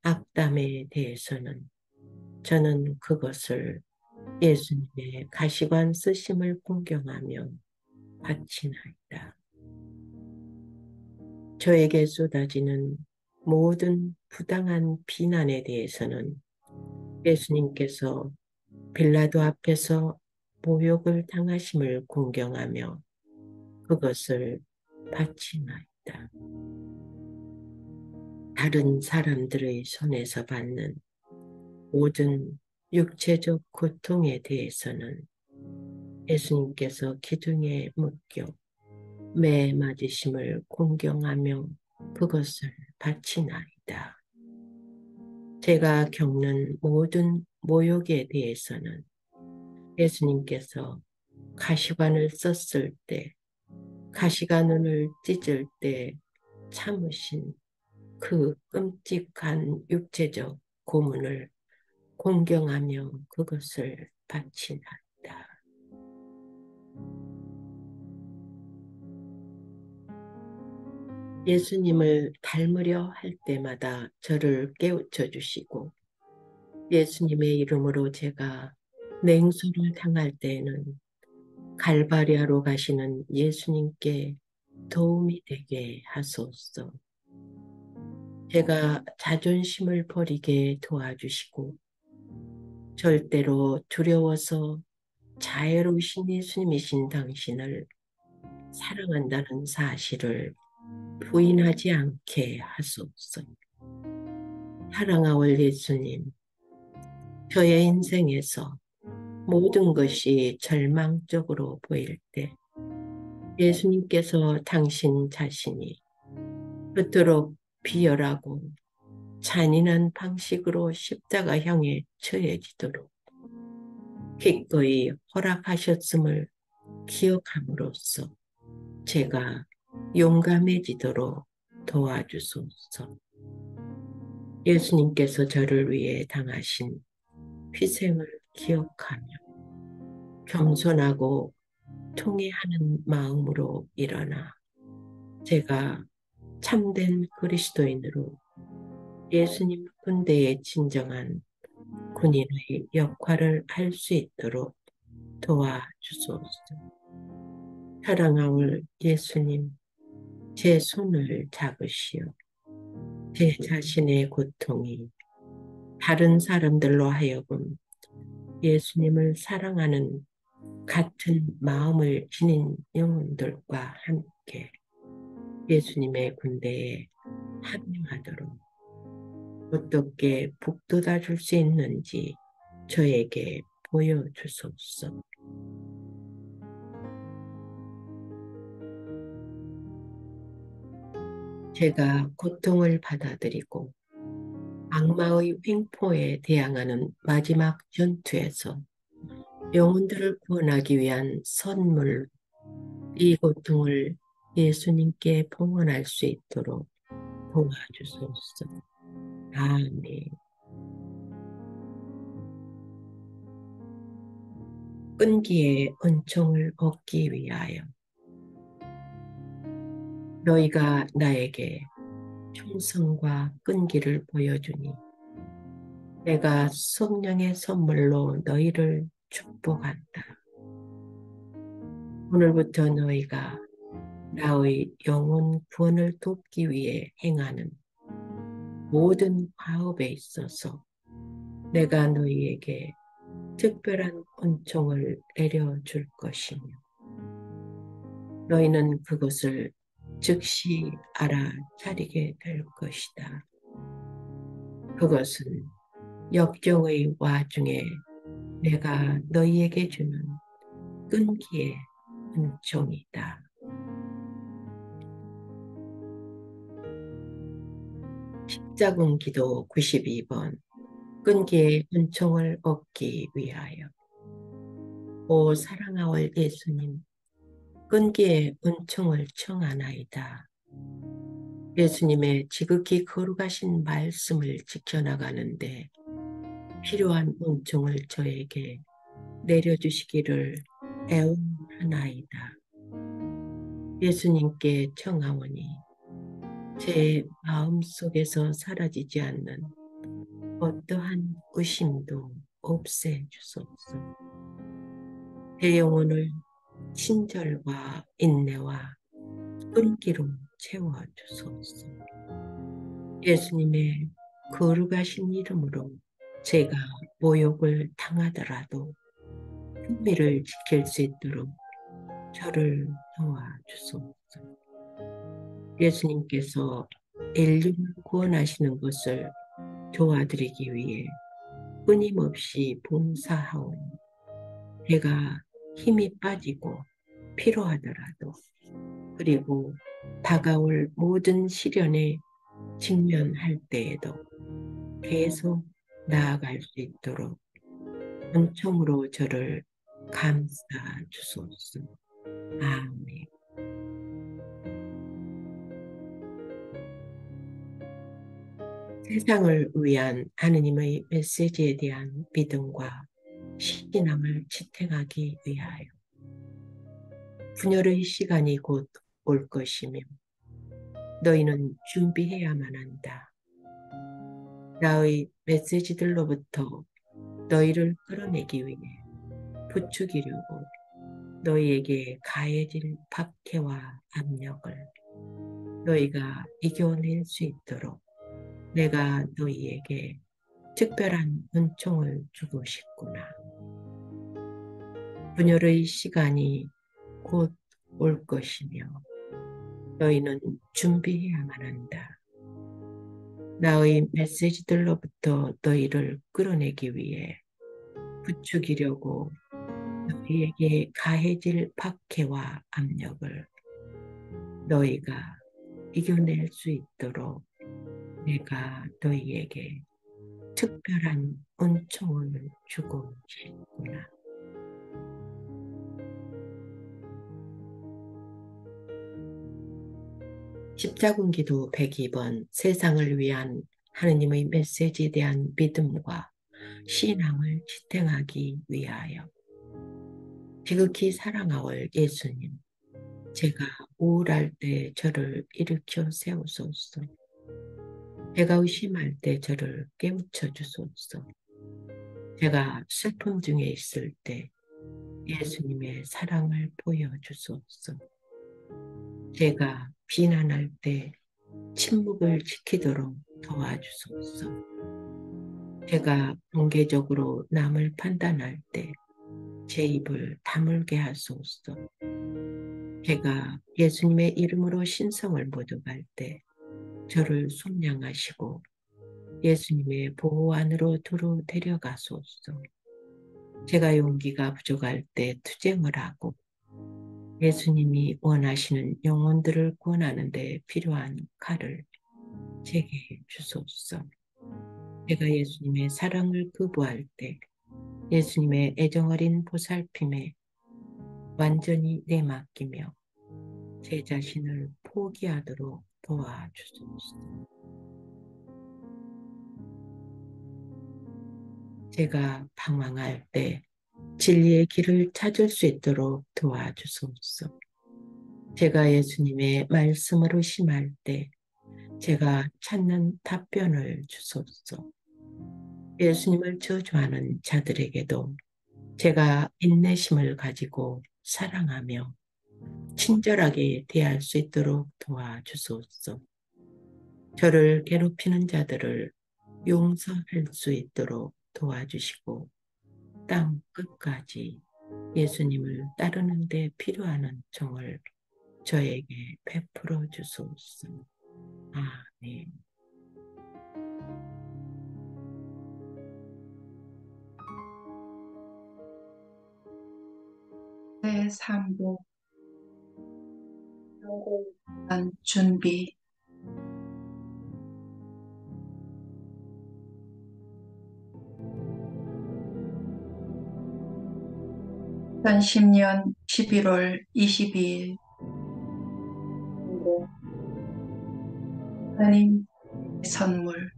[SPEAKER 2] 악담에 대해서는 저는 그것을 예수님의 가시관 쓰심을 공경하며 바치나이다. 저에게 쏟아지는 모든 부당한 비난에 대해서는 예수님께서 빌라도 앞에서 모욕을 당하심을 공경하며 그것을 바치나이다. 다른 사람들의 손에서 받는 모든 육체적 고통에 대해서는 예수님께서 기둥에 묶여 매 맞으심을 공경하며 그것을 바치나이다. 제가 겪는 모든 모욕에 대해서는 예수님께서 가시관을 썼을 때, 가시관을 찢을 때 참으신 그 끔찍한 육체적 고문을 공경하며 그것을 바치나이다. 예수님을 닮으려 할 때마다 저를 깨우쳐 주시고 예수님의 이름으로 제가 냉소를 당할 때에는 갈바리아로 가시는 예수님께 도움이 되게 하소서. 제가 자존심을 버리게 도와주시고 절대로 두려워서 자애로우신 예수님이신 당신을 사랑한다는 사실을 부인하지 않게 하소서. 사랑하올 예수님, 저의 인생에서 모든 것이 절망적으로 보일 때 예수님께서 당신 자신이 그토록 비열하고 잔인한 방식으로 십자가 향해 처해지도록 기꺼이 허락하셨음을 기억함으로써 제가 용감해지도록 도와주소서. 예수님께서 저를 위해 당하신 희생을 기억하며 겸손하고 통회하는 마음으로 일어나 제가 참된 그리스도인으로 예수님 군대의 진정한 군인의 역할을 할 수 있도록 도와주소서. 사랑하올 예수님, 제 손을 잡으시어 제 자신의 고통이 다른 사람들로 하여금 예수님을 사랑하는 같은 마음을 지닌 영혼들과 함께 예수님의 군대에 합류하도록 어떻게 북돋아 줄 수 있는지 저에게 보여주소서. 제가 고통을 받아들이고 악마의 횡포에 대항하는 마지막 전투에서 영혼들을 구원하기 위한 선물, 이 고통을 예수님께 봉헌할 수 있도록 도와주소서. 아멘. 끈기의 은총을 얻기 위하여 너희가 나에게 충성과 끈기를 보여주니 내가 성령의 선물로 너희를 축복한다. 오늘부터 너희가 나의 영혼 구원을 돕기 위해 행하는 모든 화업에 있어서 내가 너희에게 특별한 은총을 내려줄 것이며 너희는 그것을 즉시 알아차리게 될 것이다. 그것은 역경의 와중에 내가 너희에게 주는 끈기의 은총이다. 십자군 기도 92번 끈기의 은총을 얻기 위하여 오 사랑하올 예수님 끈기의 은총을 청하나이다. 예수님의 지극히 거룩하신 말씀을 지켜나가는데 필요한 은총을 저에게 내려주시기를 애원하나이다. 예수님께 청하오니 제 마음속에서 사라지지 않는 어떠한 의심도 없애주소서. 제 영혼을 친절과 인내와 끈기로 채워주소서. 예수님의 거룩하신 이름으로 제가 모욕을 당하더라도 품위를 지킬 수 있도록 저를 도와주소서. 예수님께서 인류를 구원하시는 것을 도와드리기 위해 끊임없이 봉사하오니 제가 힘이 빠지고 필요하더라도 그리고 다가올 모든 시련에 직면할 때에도 계속 나아갈 수 있도록 은총으로 저를 감싸 주소서. 아멘. 세상을 위한 하느님의 메시지에 대한 믿음과 신앙을 지탱하기 위하여 분열의 시간이 곧 올 것이며 너희는 준비해야만 한다. 나의 메시지들로부터 너희를 끌어내기 위해 부추기려고 너희에게 가해질 박해와 압력을 너희가 이겨낼 수 있도록 내가 너희에게 특별한 은총을 주고 싶구나. 분열의 시간이 곧 올 것이며 너희는 준비해야만 한다. 나의 메시지들로부터 너희를 끌어내기 위해 부추기려고 너희에게 가해질 박해와 압력을 너희가 이겨낼 수 있도록 내가 너희에게 특별한 은총을 주고 싶구나. 십자군기도 102번 세상을 위한 하느님의 메시지에 대한 믿음과 신앙을 지탱하기 위하여 지극히 사랑하올 예수님, 제가 우울할 때 저를 일으켜 세우소서. 제가 의심할 때 저를 깨우쳐 주소서. 제가 슬픔 중에 있을 때 예수님의 사랑을 보여주소서. 제가 비난할 때 침묵을 지키도록 도와주소서. 제가 공개적으로 남을 판단할 때 제 입을 다물게 하소서. 제가 예수님의 이름으로 신성을 모독할 때 저를 속량하시고 예수님의 보호 안으로 두루 데려가소서. 제가 용기가 부족할 때 투쟁을 하고 예수님이 원하시는 영혼들을 구원하는 데 필요한 칼을 제게 주소서. 제가 예수님의 사랑을 거부할 때 예수님의 애정어린 보살핌에 완전히 내맡기며 제 자신을 포기하도록 도와주소서. 제가 방황할 때 진리의 길을 찾을 수 있도록 도와주소서. 제가 예수님의 말씀으로 심할 때 제가 찾는 답변을 주소서. 예수님을 저주하는 자들에게도 제가 인내심을 가지고 사랑하며 친절하게 대할 수 있도록 도와주소서. 저를 괴롭히는 자들을 용서할 수 있도록 도와주시고 땅 끝까지 예수님을 따르는 데 필요한 정을 저에게 베풀어 주소서. 아멘.
[SPEAKER 3] 제3부 위한 준비. (2010년 11월 22일) 하나님 선물.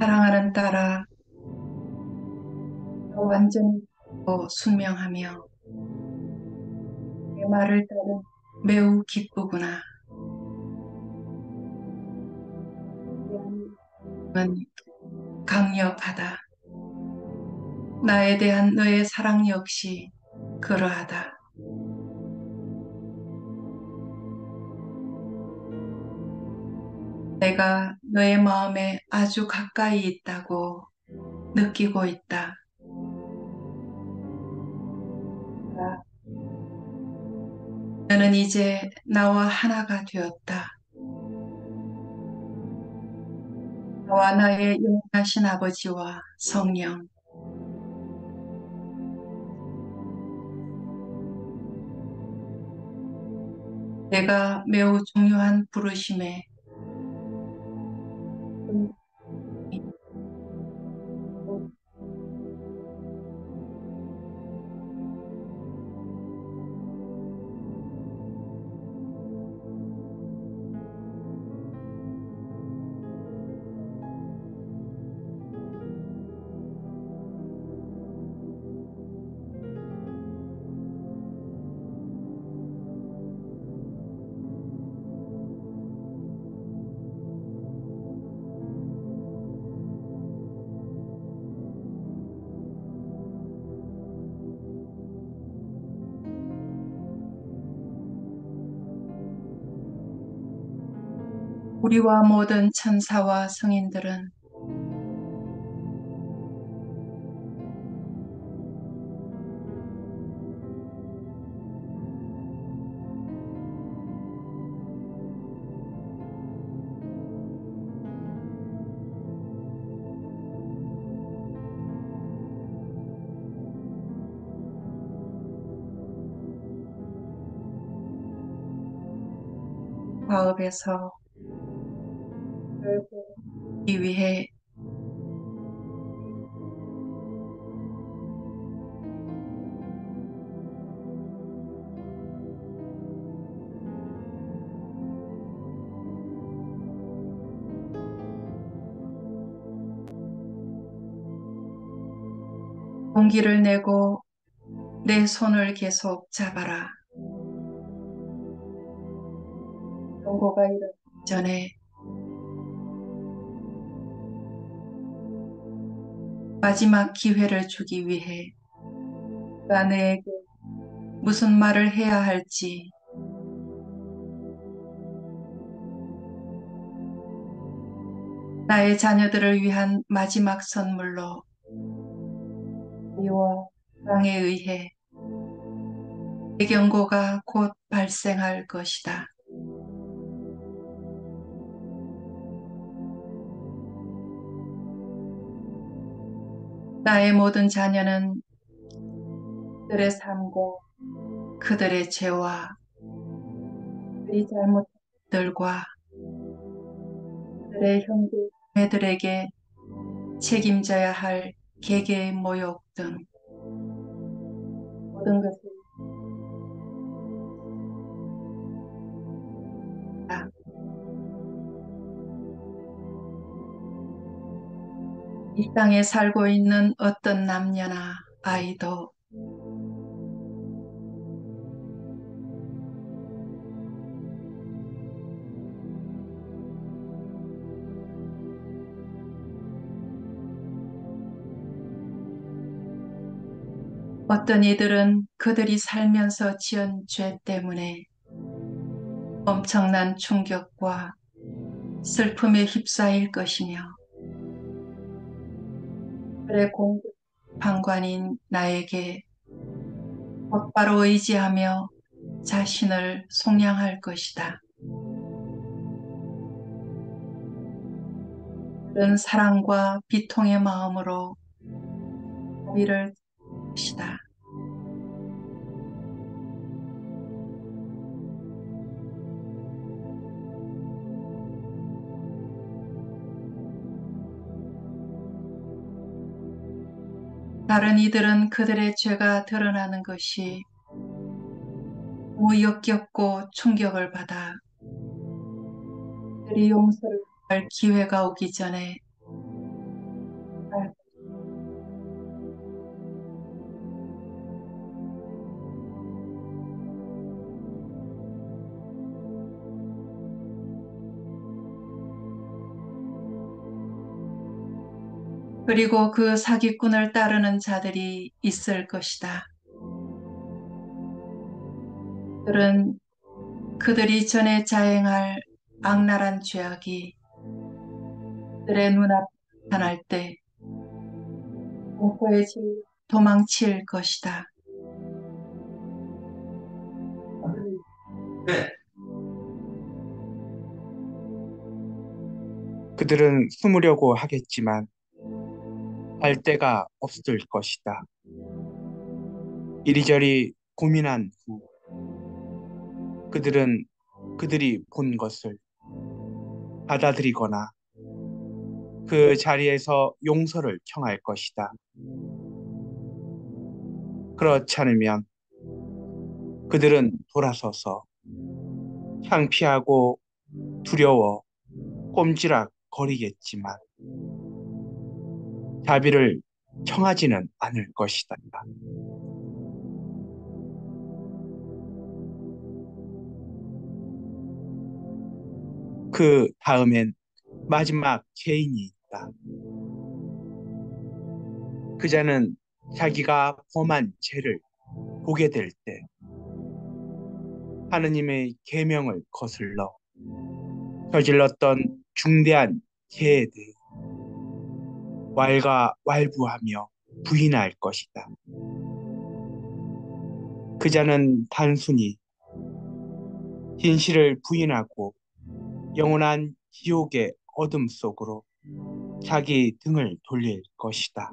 [SPEAKER 3] 사랑하는 딸아, 너 완전히 순명하며 내 말을 따르 매우 기쁘구나. 는 강력하다. 나에 대한 너의 사랑 역시 그러하다. 내가 너의 마음에 아주 가까이 있다고 느끼고 있다. 너는 이제 나와 하나가 되었다. 나와 나의 영원하신 아버지와 성령, 내가 매우 중요한 부르심에 우리와 모든 천사와 성인들은 과업에서 이 위해 용기를 내고 내 손을 계속 잡아라. 경고가 이르기 전에 마지막 기회를 주기 위해 내가 내게 무슨 말을 해야 할지 나의 자녀들을 위한 마지막 선물로 이와 사랑에 의해 대경고가 곧 발생할 것이다. 나의 모든 자녀는 그들의 삶과 그들의 죄와 그들이 잘못한 것들과 그들의 형제들에게 책임져야 할 개개의 모욕 등 모든 것을 다 이 땅에 살고 있는 어떤 남녀나 아이도 어떤 이들은 그들이 살면서 지은 죄 때문에 엄청난 충격과 슬픔에 휩싸일 것이며 그의 공급 판관인 나에게 곧바로 의지하며 자신을 속량할 것이다. 그런 사랑과 비통의 마음으로 자비를 것이다. 다른 이들은 그들의 죄가 드러나는 것이 너무 역겹고 충격을 받아 그들이 용서를 할 기회가 오기 전에 그리고 그 사기꾼을 따르는 자들이 있을 것이다. 그들은 그들이 전에 자행할 악랄한 죄악이 그들의 눈앞에 나타날 때 공포의 질 도망칠 것이다.
[SPEAKER 4] 그들은 숨으려고 하겠지만 할 데가 없을 것이다. 이리저리 고민한 후 그들은 그들이 본 것을 받아들이거나 그 자리에서 용서를 청할 것이다. 그렇지 않으면 그들은 돌아서서 창피하고 두려워 꼼지락 거리겠지만 자비를 청하지는 않을 것이다. 그 다음엔 마지막 죄인이 있다. 그자는 자기가 범한 죄를 보게 될 때 하느님의 계명을 거슬러 저질렀던 중대한 죄에 대해 왈가왈부하며 부인할 것이다. 그자는 단순히 진실을 부인하고 영원한 지옥의 어둠 속으로 자기 등을 돌릴 것이다.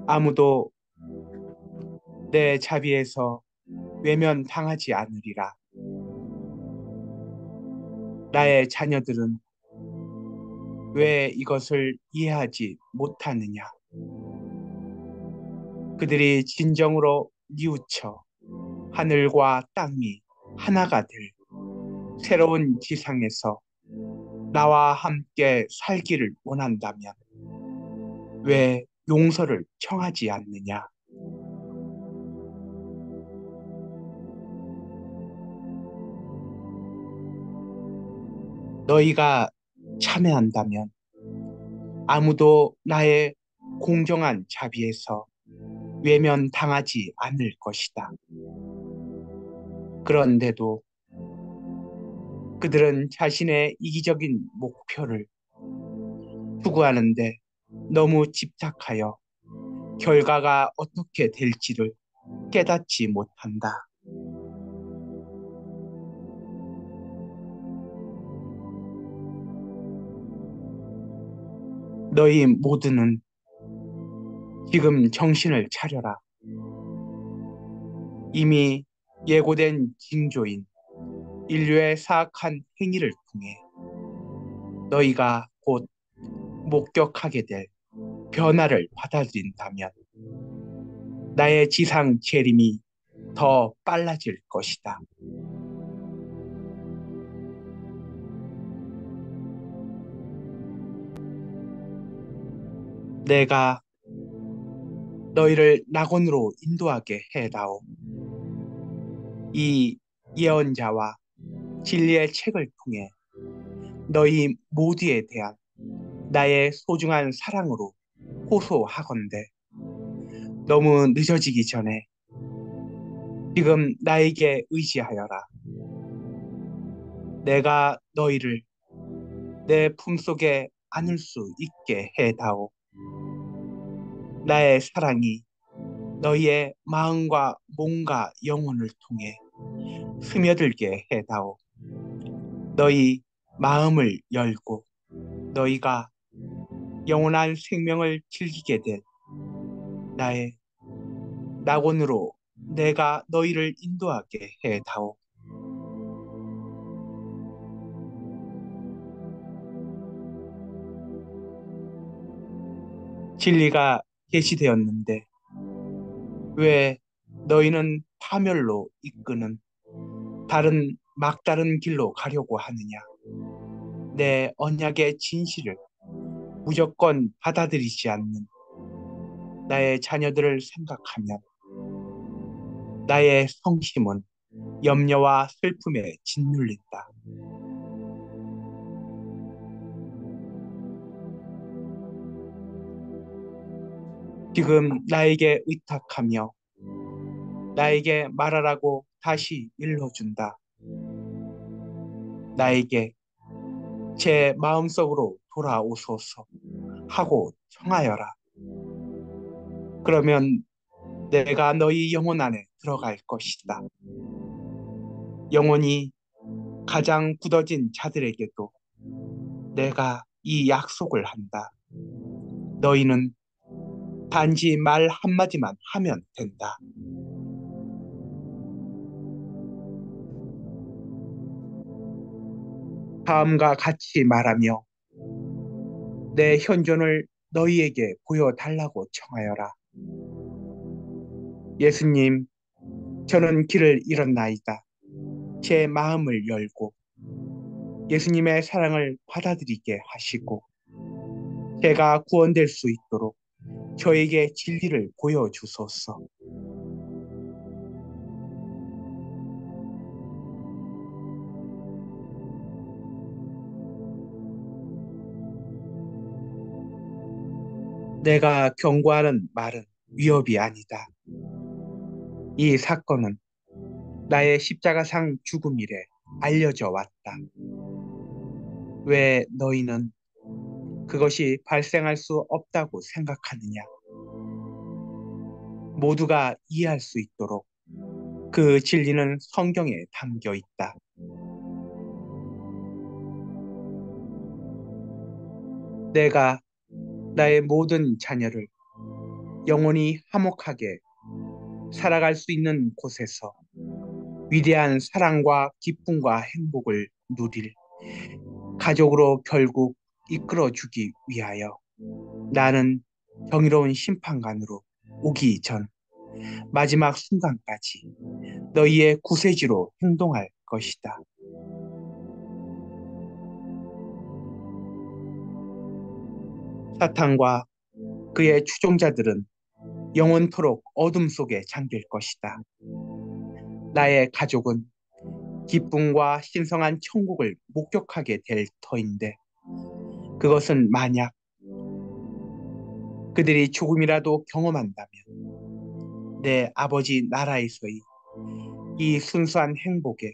[SPEAKER 4] 아무도 내 자비에서 외면당하지 않으리라. 나의 자녀들은 왜 이것을 이해하지 못하느냐? 그들이 진정으로 뉘우쳐 하늘과 땅이 하나가 될 새로운 지상에서 나와 함께 살기를 원한다면 왜 용서를 청하지 않느냐? 너희가 참여한다면 아무도 나의 공정한 자비에서 외면당하지 않을 것이다. 그런데도 그들은 자신의 이기적인 목표를 추구하는데 너무 집착하여 결과가 어떻게 될지를 깨닫지 못한다. 너희 모두는 지금 정신을 차려라. 이미 예고된 징조인 인류의 사악한 행위를 통해 너희가 곧 목격하게 될 변화를 받아들인다면 나의 지상 재림이 더 빨라질 것이다. 내가 너희를 낙원으로 인도하게 해다오. 이 예언자와 진리의 책을 통해 너희 모두에 대한 나의 소중한 사랑으로 호소하건대 너무 늦어지기 전에 지금 나에게 의지하여라. 내가 너희를 내 품속에 안을 수 있게 해다오. 나의 사랑이 너희의 마음과 몸과 영혼을 통해 스며들게 해다오. 너희 마음을 열고 너희가 영원한 생명을 즐기게 될 나의 낙원으로 내가 너희를 인도하게 해다오. 진리가 계시되었는데 왜 너희는 파멸로 이끄는 다른 막다른 길로 가려고 하느냐? 내 언약의 진실을 무조건 받아들이지 않는 나의 자녀들을 생각하면 나의 성심은 염려와 슬픔에 짓눌린다. 지금 나에게 의탁하며 나에게 말하라고 다시 일러준다. 나에게 제 마음속으로 돌아오소서 하고 청하여라. 그러면 내가 너희 영혼 안에 들어갈 것이다. 영혼이 가장 굳어진 자들에게도 내가 이 약속을 한다. 너희는 단지 말 한마디만 하면 된다. 다음과 같이 말하며 내 현존을 너희에게 보여달라고 청하여라. 예수님, 저는 길을 잃었나이다. 제 마음을 열고 예수님의 사랑을 받아들이게 하시고 제가 구원될 수 있도록 저에게 진리를 보여주소서. 내가 경고하는 말은 위협이 아니다. 이 사건은 나의 십자가상 죽음 이래 알려져 왔다. 왜 너희는 그것이 발생할 수 없다고 생각하느냐? 모두가 이해할 수 있도록 그 진리는 성경에 담겨 있다. 내가 나의 모든 자녀를 영원히 화목하게 살아갈 수 있는 곳에서 위대한 사랑과 기쁨과 행복을 누릴 가족으로 결국 이끌어주기 위하여 나는 정의로운 심판관으로 오기 전 마지막 순간까지 너희의 구세주로 행동할 것이다. 사탄과 그의 추종자들은 영원토록 어둠 속에 잠길 것이다. 나의 가족은 기쁨과 신성한 천국을 목격하게 될 터인데 그것은 만약 그들이 조금이라도 경험한다면 내 아버지 나라에서의 이 순수한 행복에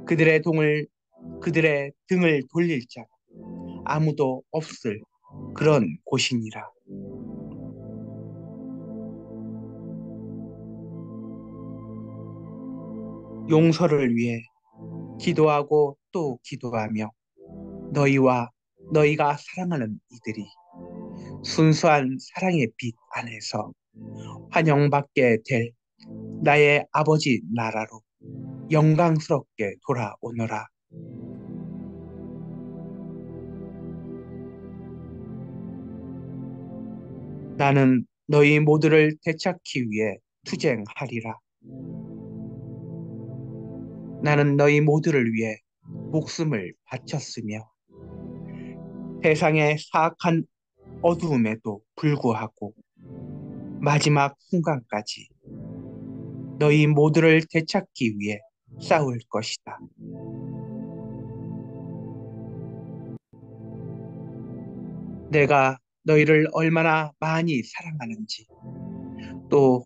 [SPEAKER 4] 그들의 등을 돌릴 자 아무도 없을 그런 곳이니라. 용서를 위해 기도하고 또 기도하며 너희와 너희가 사랑하는 이들이 순수한 사랑의 빛 안에서 환영받게 될 나의 아버지 나라로 영광스럽게 돌아오너라. 나는 너희 모두를 되찾기 위해 투쟁하리라. 나는 너희 모두를 위해 목숨을 바쳤으며 세상의 사악한 어두움에도 불구하고 마지막 순간까지 너희 모두를 되찾기 위해 싸울 것이다. 내가 너희를 얼마나 많이 사랑하는지 또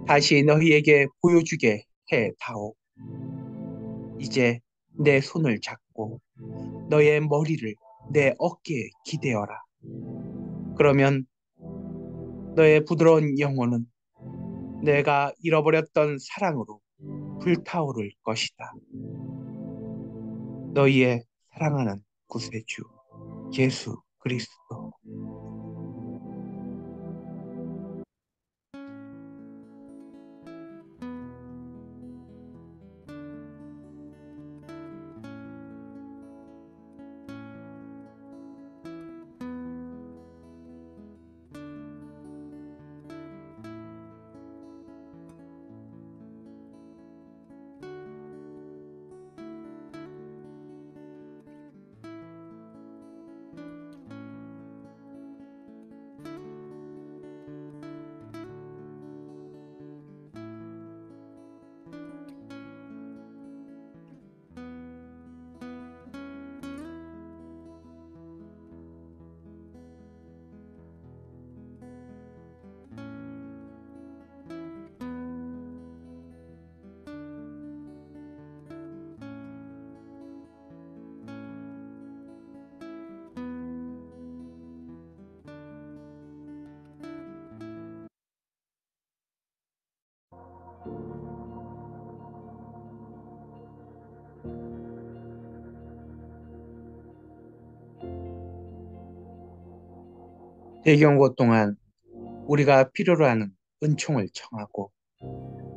[SPEAKER 4] 다시 너희에게 보여주게 해 다오. 이제 내 손을 잡고 너의 머리를 내 어깨에 기대어라. 그러면 너의 부드러운 영혼은 내가 잃어버렸던 사랑으로 불타오를 것이다. 너희의 사랑하는 구세주 예수 그리스도. 대경고 동안 우리가 필요로 하는 은총을 청하고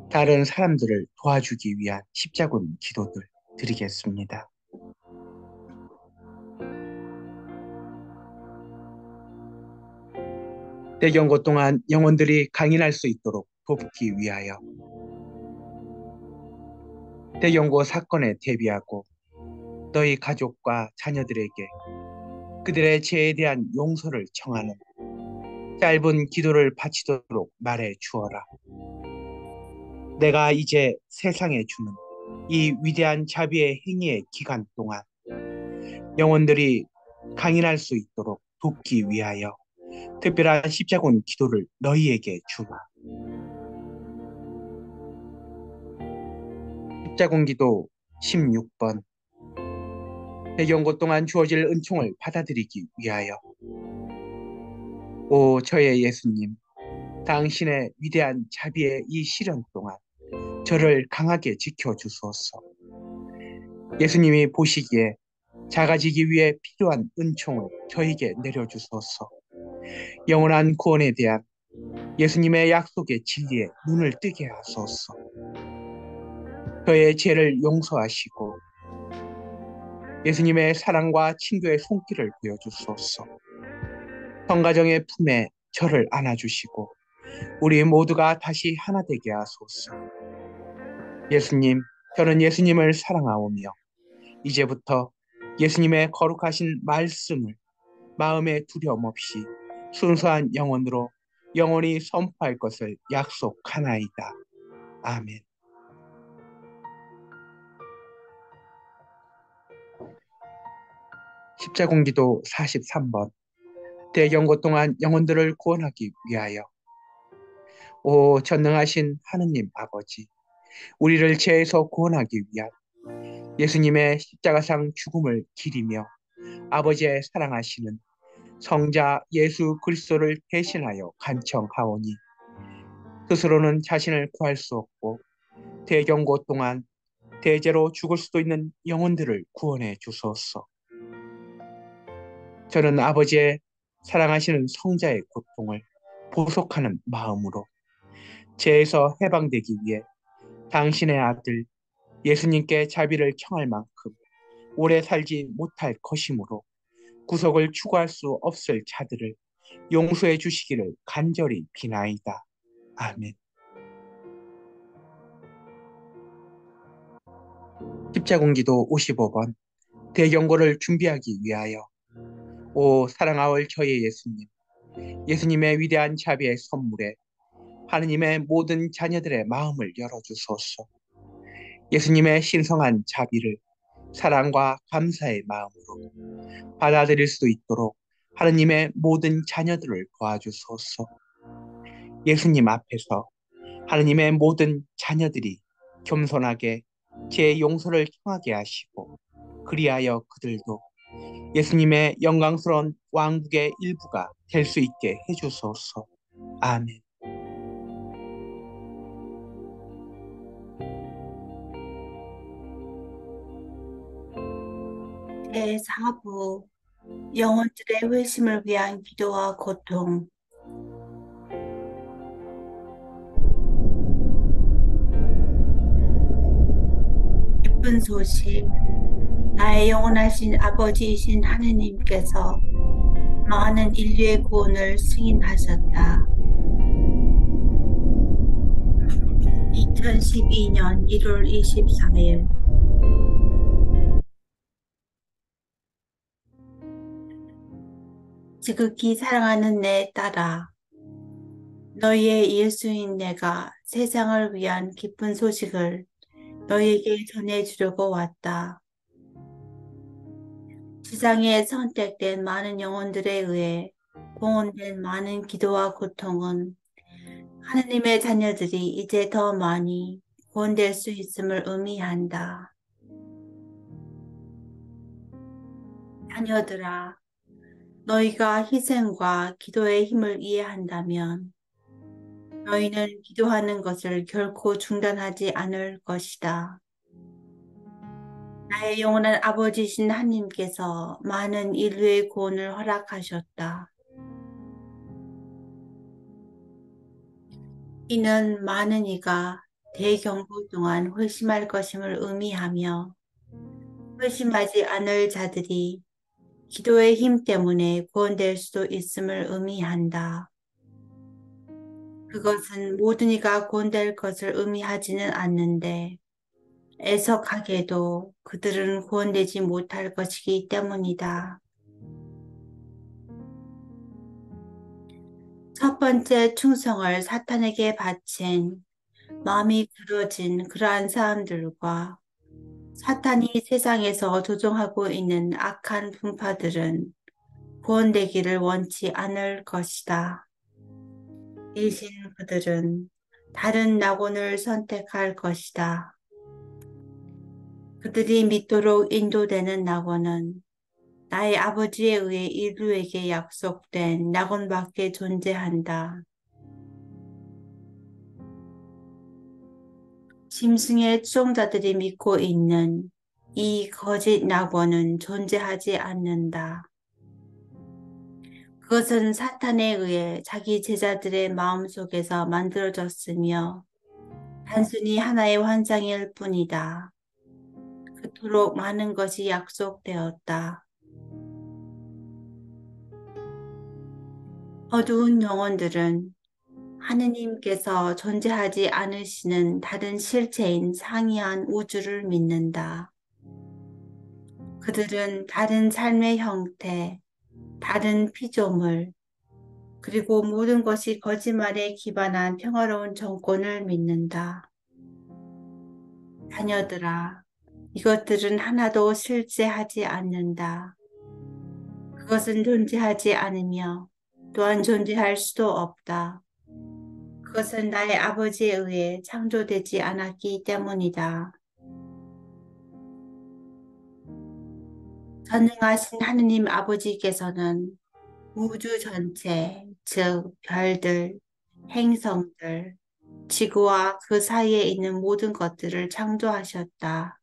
[SPEAKER 4] 다른 사람들을 도와주기 위한 십자군 기도들 드리겠습니다. 대경고 동안 영혼들이 강인할 수 있도록 돕기 위하여 대경고 사건에 대비하고 너희 가족과 자녀들에게 그들의 죄에 대한 용서를 청하는 짧은 기도를 바치도록 말해 주어라. 내가 이제 세상에 주는 이 위대한 자비의 행위의 기간 동안 영혼들이 강인할 수 있도록 돕기 위하여 특별한 십자군 기도를 너희에게 주마. 십자군 기도 16번. 대경고 동안 주어질 은총을 받아들이기 위하여 오 저의 예수님, 당신의 위대한 자비의 이 시련 동안 저를 강하게 지켜주소서. 예수님이 보시기에 작아지기 위해 필요한 은총을 저에게 내려주소서. 영원한 구원에 대한 예수님의 약속의 진리에 눈을 뜨게 하소서. 저의 죄를 용서하시고 예수님의 사랑과 친교의 손길을 보여주소서. 성가정의 품에 저를 안아주시고 우리 모두가 다시 하나 되게 하소서. 예수님, 저는 예수님을 사랑하오며 이제부터 예수님의 거룩하신 말씀을 마음에 두려움 없이 순수한 영혼으로 영원히 선포할 것을 약속하나이다. 아멘. 십자군기도 43번. 대경고 동안 영혼들을 구원하기 위하여 오 전능하신 하느님 아버지, 우리를 죄에서 구원하기 위한 예수님의 십자가상 죽음을 기리며 아버지의 사랑하시는 성자 예수 그리스도를 대신하여 간청하오니 스스로는 자신을 구할 수 없고 대경고 동안 대제로 죽을 수도 있는 영혼들을 구원해 주소서. 저는 아버지의 사랑하시는 성자의 고통을 보속하는 마음으로 죄에서 해방되기 위해 당신의 아들 예수님께 자비를 청할 만큼 오래 살지 못할 것이므로 구속을 추구할 수 없을 자들을 용서해 주시기를 간절히 비나이다. 아멘. 십자군기도 55번. 대경고를 준비하기 위하여 오 사랑하올 저의 예수님, 예수님의 위대한 자비의 선물에 하느님의 모든 자녀들의 마음을 열어주소서. 예수님의 신성한 자비를 사랑과 감사의 마음으로 받아들일 수 있도록 하느님의 모든 자녀들을 도와주소서. 예수님 앞에서 하느님의 모든 자녀들이 겸손하게 제 용서를 청하게 하시고 그리하여 그들도 예수님의 영광스러운 왕국의 일부가 될 수 있게 해주소서. 아멘.
[SPEAKER 5] 제4부 영혼들의 회심을 위한 기도와 고통. 기쁜 소식. 나의 영원하신 아버지이신 하느님께서 많은 인류의 구원을 승인하셨다. 2012년 1월 24일. 지극히 사랑하는 내 딸아, 너희의 예수인 내가 세상을 위한 기쁜 소식을 너희에게 전해주려고 왔다. 지상에 선택된 많은 영혼들에 의해 공헌된 많은 기도와 고통은 하느님의 자녀들이 이제 더 많이 구원될 수 있음을 의미한다. 자녀들아, 너희가 희생과 기도의 힘을 이해한다면 너희는 기도하는 것을 결코 중단하지 않을 것이다. 나의 영원한 아버지신 하나님께서 많은 인류의 구원을 허락하셨다. 이는 많은 이가 대경고 동안 회심할 것임을 의미하며 회심하지 않을 자들이 기도의 힘 때문에 구원될 수도 있음을 의미한다. 그것은 모든 이가 구원될 것을 의미하지는 않는데 애석하게도 그들은 구원되지 못할 것이기 때문이다. 첫 번째 충성을 사탄에게 바친 마음이 굳어진 그러한 사람들과 사탄이 세상에서 조종하고 있는 악한 분파들은 구원되기를 원치 않을 것이다. 대신 그들은 다른 낙원을 선택할 것이다. 그들이 믿도록 인도되는 낙원은 나의 아버지에 의해 인류에게 약속된 낙원밖에 존재한다. 짐승의 추종자들이 믿고 있는 이 거짓 낙원은 존재하지 않는다. 그것은 사탄에 의해 자기 제자들의 마음속에서 만들어졌으며 단순히 하나의 환상일 뿐이다. 그토록 많은 것이 약속되었다. 어두운 영혼들은 하느님께서 존재하지 않으시는 다른 실체인 상이한 우주를 믿는다. 그들은 다른 삶의 형태, 다른 피조물, 그리고 모든 것이 거짓말에 기반한 평화로운 정권을 믿는다. 자녀들아, 이것들은 하나도 실제하지 않는다. 그것은 존재하지 않으며 또한 존재할 수도 없다. 그것은 나의 아버지에 의해 창조되지 않았기 때문이다. 전능하신 하느님 아버지께서는 우주 전체, 즉 별들, 행성들, 지구와 그 사이에 있는 모든 것들을 창조하셨다.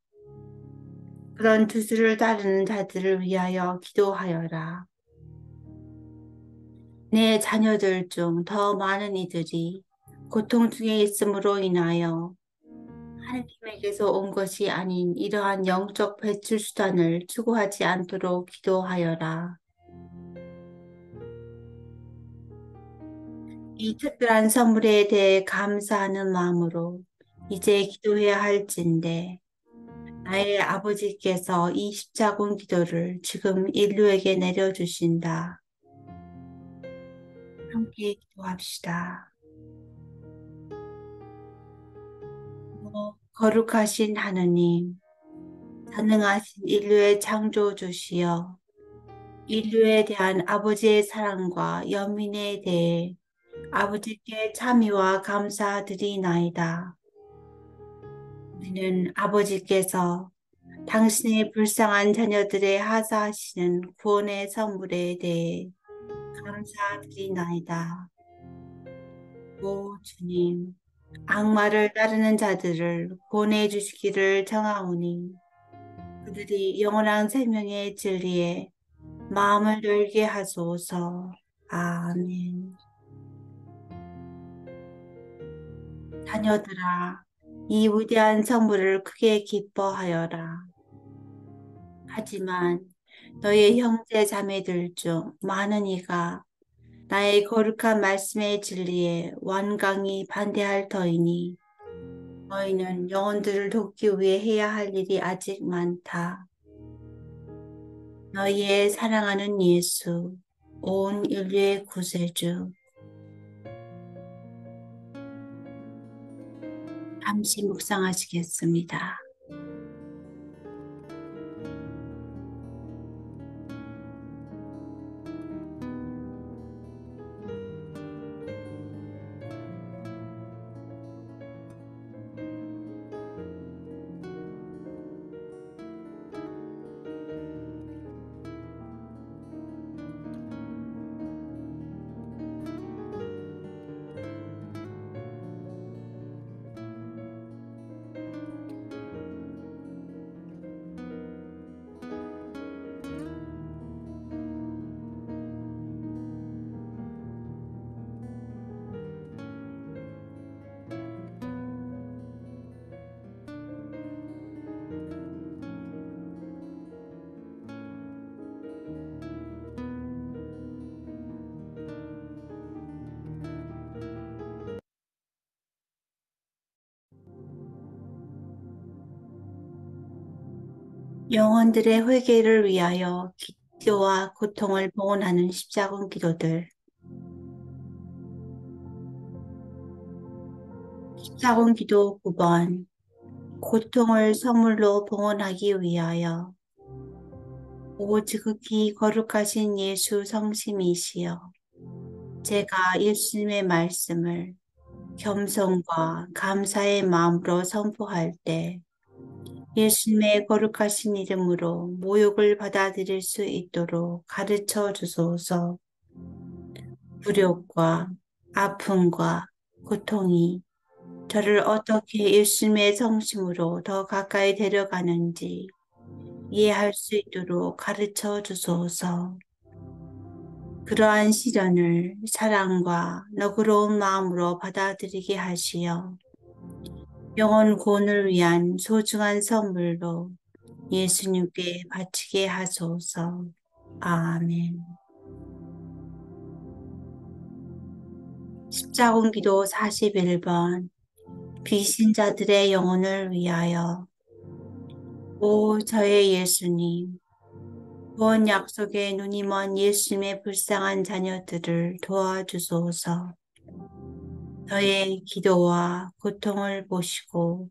[SPEAKER 5] 그런 투수를 따르는 자들을 위하여 기도하여라. 내 자녀들 중 더 많은 이들이 고통 중에 있음으로 인하여 하느님에게서 온 것이 아닌 이러한 영적 배출 수단을 추구하지 않도록 기도하여라. 이 특별한 선물에 대해 감사하는 마음으로 이제 기도해야 할진데 나의 아버지께서 이 십자군 기도를 지금 인류에게 내려주신다. 함께 기도합시다. 거룩하신 하느님, 전능하신 인류의 창조주시여, 인류에 대한 아버지의 사랑과 연민에 대해 아버지께 참여와 감사드리나이다. 우리는 아버지께서 당신의 불쌍한 자녀들의 하사하시는 구원의 선물에 대해 감사드리나이다. 오 주님, 악마를 따르는 자들을 구원해 주시기를 청하오니 그들이 영원한 생명의 진리에 마음을 열게 하소서. 아멘. 자녀들아, 이 위대한 선물을 크게 기뻐하여라. 하지만 너의 형제 자매들 중 많은 이가 나의 거룩한 말씀의 진리에 완강히 반대할 터이니 너희는 영혼들을 돕기 위해 해야 할 일이 아직 많다. 너희의 사랑하는 예수, 온 인류의 구세주. 잠시 묵상하시겠습니다. 영혼들의 회개를 위하여 기도와 고통을 봉헌하는 십자군 기도들. 십자군 기도 9번. 고통을 선물로 봉헌하기 위하여 오 지극히 거룩하신 예수 성심이시여, 제가 예수님의 말씀을 겸손과 감사의 마음으로 선포할 때 예수님의 거룩하신 이름으로 모욕을 받아들일 수 있도록 가르쳐 주소서. 불욕과 아픔과 고통이 저를 어떻게 예수님의 성심으로 더 가까이 데려가는지 이해할 수 있도록 가르쳐 주소서. 그러한 시련을 사랑과 너그러운 마음으로 받아들이게 하시어 영혼 구원을 위한 소중한 선물로 예수님께 바치게 하소서. 아멘. 십자군 기도 41번. 비신자들의 영혼을 위하여. 오 저의 예수님, 구원 약속에 눈이 먼 예수님의 불쌍한 자녀들을 도와주소서. 저의 기도와 고통을 보시고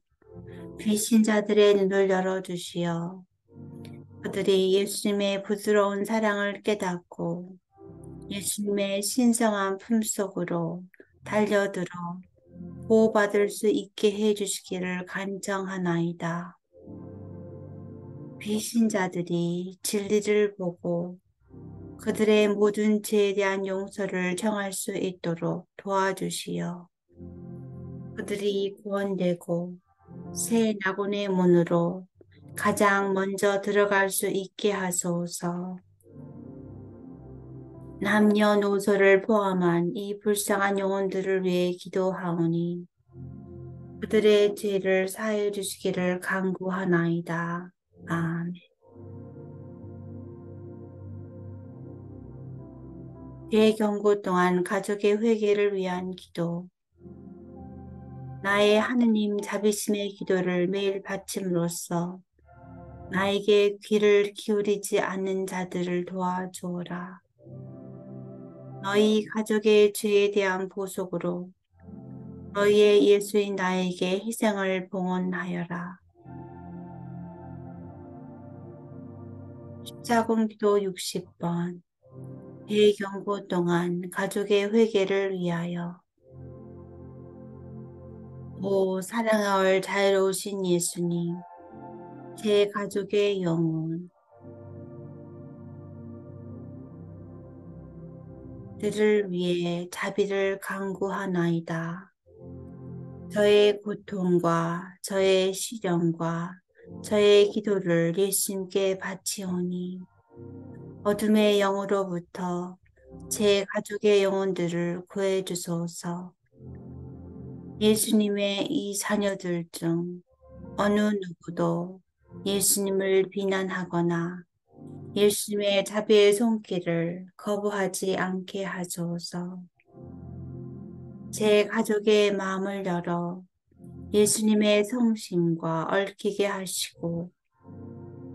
[SPEAKER 5] 비신자들의 눈을 열어주시어 그들이 예수님의 부드러운 사랑을 깨닫고 예수님의 신성한 품속으로 달려들어 보호받을 수 있게 해주시기를 간청하나이다. 비신자들이 진리를 보고 그들의 모든 죄에 대한 용서를 청할 수 있도록 도와주시어 그들이 구원되고 새 낙원의 문으로 가장 먼저 들어갈 수 있게 하소서. 남녀노소를 포함한 이 불쌍한 영혼들을 위해 기도하오니 그들의 죄를 사해 주시기를 간구하나이다. 아멘. 대경고 동안 가족의 회개를 위한 기도. 나의 하느님 자비심의 기도를 매일 바침으로써 나에게 귀를 기울이지 않는 자들을 도와주어라. 너희 가족의 죄에 대한 보속으로 너희의 예수인 나에게 희생을 봉헌하여라. 십자군 기도 60번. 대경고 동안 가족의 회개를 위하여. 오 사랑하올 자애로우신 예수님, 제 가족의 영혼 들을 위해 자비를 간구하나이다. 저의 고통과 저의 시련과 저의 기도를 예수님께 바치오니 어둠의 영으로부터 제 가족의 영혼들을 구해 주소서. 예수님의 이 자녀들 중 어느 누구도 예수님을 비난하거나 예수님의 자비의 손길을 거부하지 않게 하소서. 제 가족의 마음을 열어 예수님의 성심과 얽히게 하시고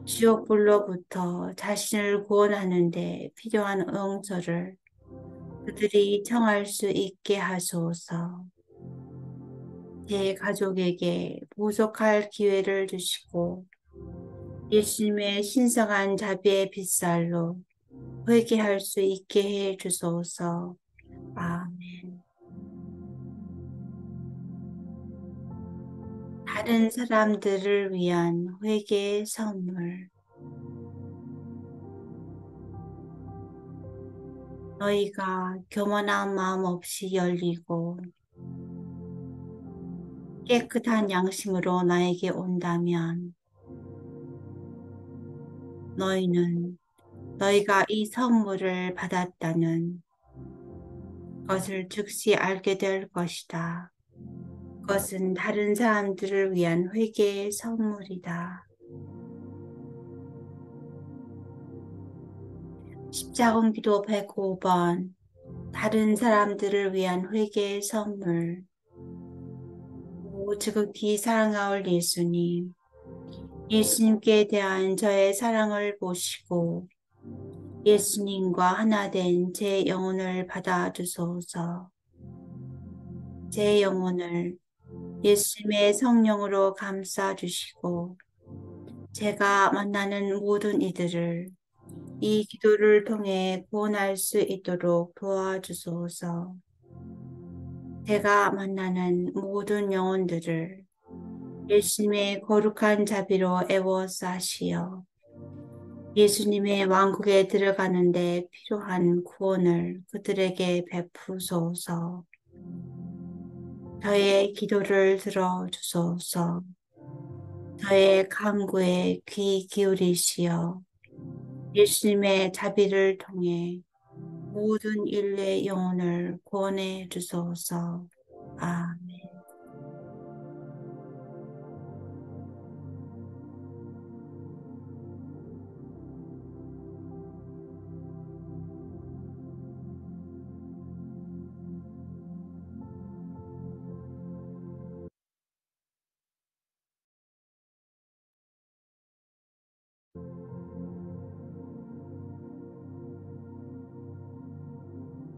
[SPEAKER 5] 지옥불로부터 자신을 구원하는 데 필요한 용서를 그들이 청할 수 있게 하소서. 제 가족에게 보석할 기회를 주시고 예수님의 신성한 자비의 빗살로 회개할 수 있게 해 주소서. 아멘. 다른 사람들을 위한 회개의 선물. 너희가 교만한 마음 없이 열리고 깨끗한 양심으로 나에게 온다면 너희는 너희가 이 선물을 받았다는 것을 즉시 알게 될 것이다. 그것은 다른 사람들을 위한 회개의 선물이다. 십자군 기도 105번. 다른 사람들을 위한 회개의 선물. 오 지극히 사랑하올 예수님, 예수님께 대한 저의 사랑을 보시고 예수님과 하나 된 제 영혼을 받아주소서. 제 영혼을 예수님의 성령으로 감싸주시고 제가 만나는 모든 이들을 이 기도를 통해 구원할 수 있도록 도와주소서. 제가 만나는 모든 영혼들을 예수님의 거룩한 자비로 애워싸시어 예수님의 왕국에 들어가는데 필요한 구원을 그들에게 베푸소서. 저의 기도를 들어주소서. 저의 간구에 귀 기울이시어 예수님의 자비를 통해 모든 인류의 영혼을 구원해 주소서. 아멘.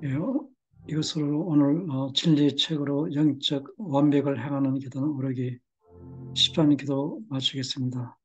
[SPEAKER 1] 예, 이것으로 오늘 진리책으로 영적 완벽을 행하는 기도는 오르기 10단 기도 마치겠습니다.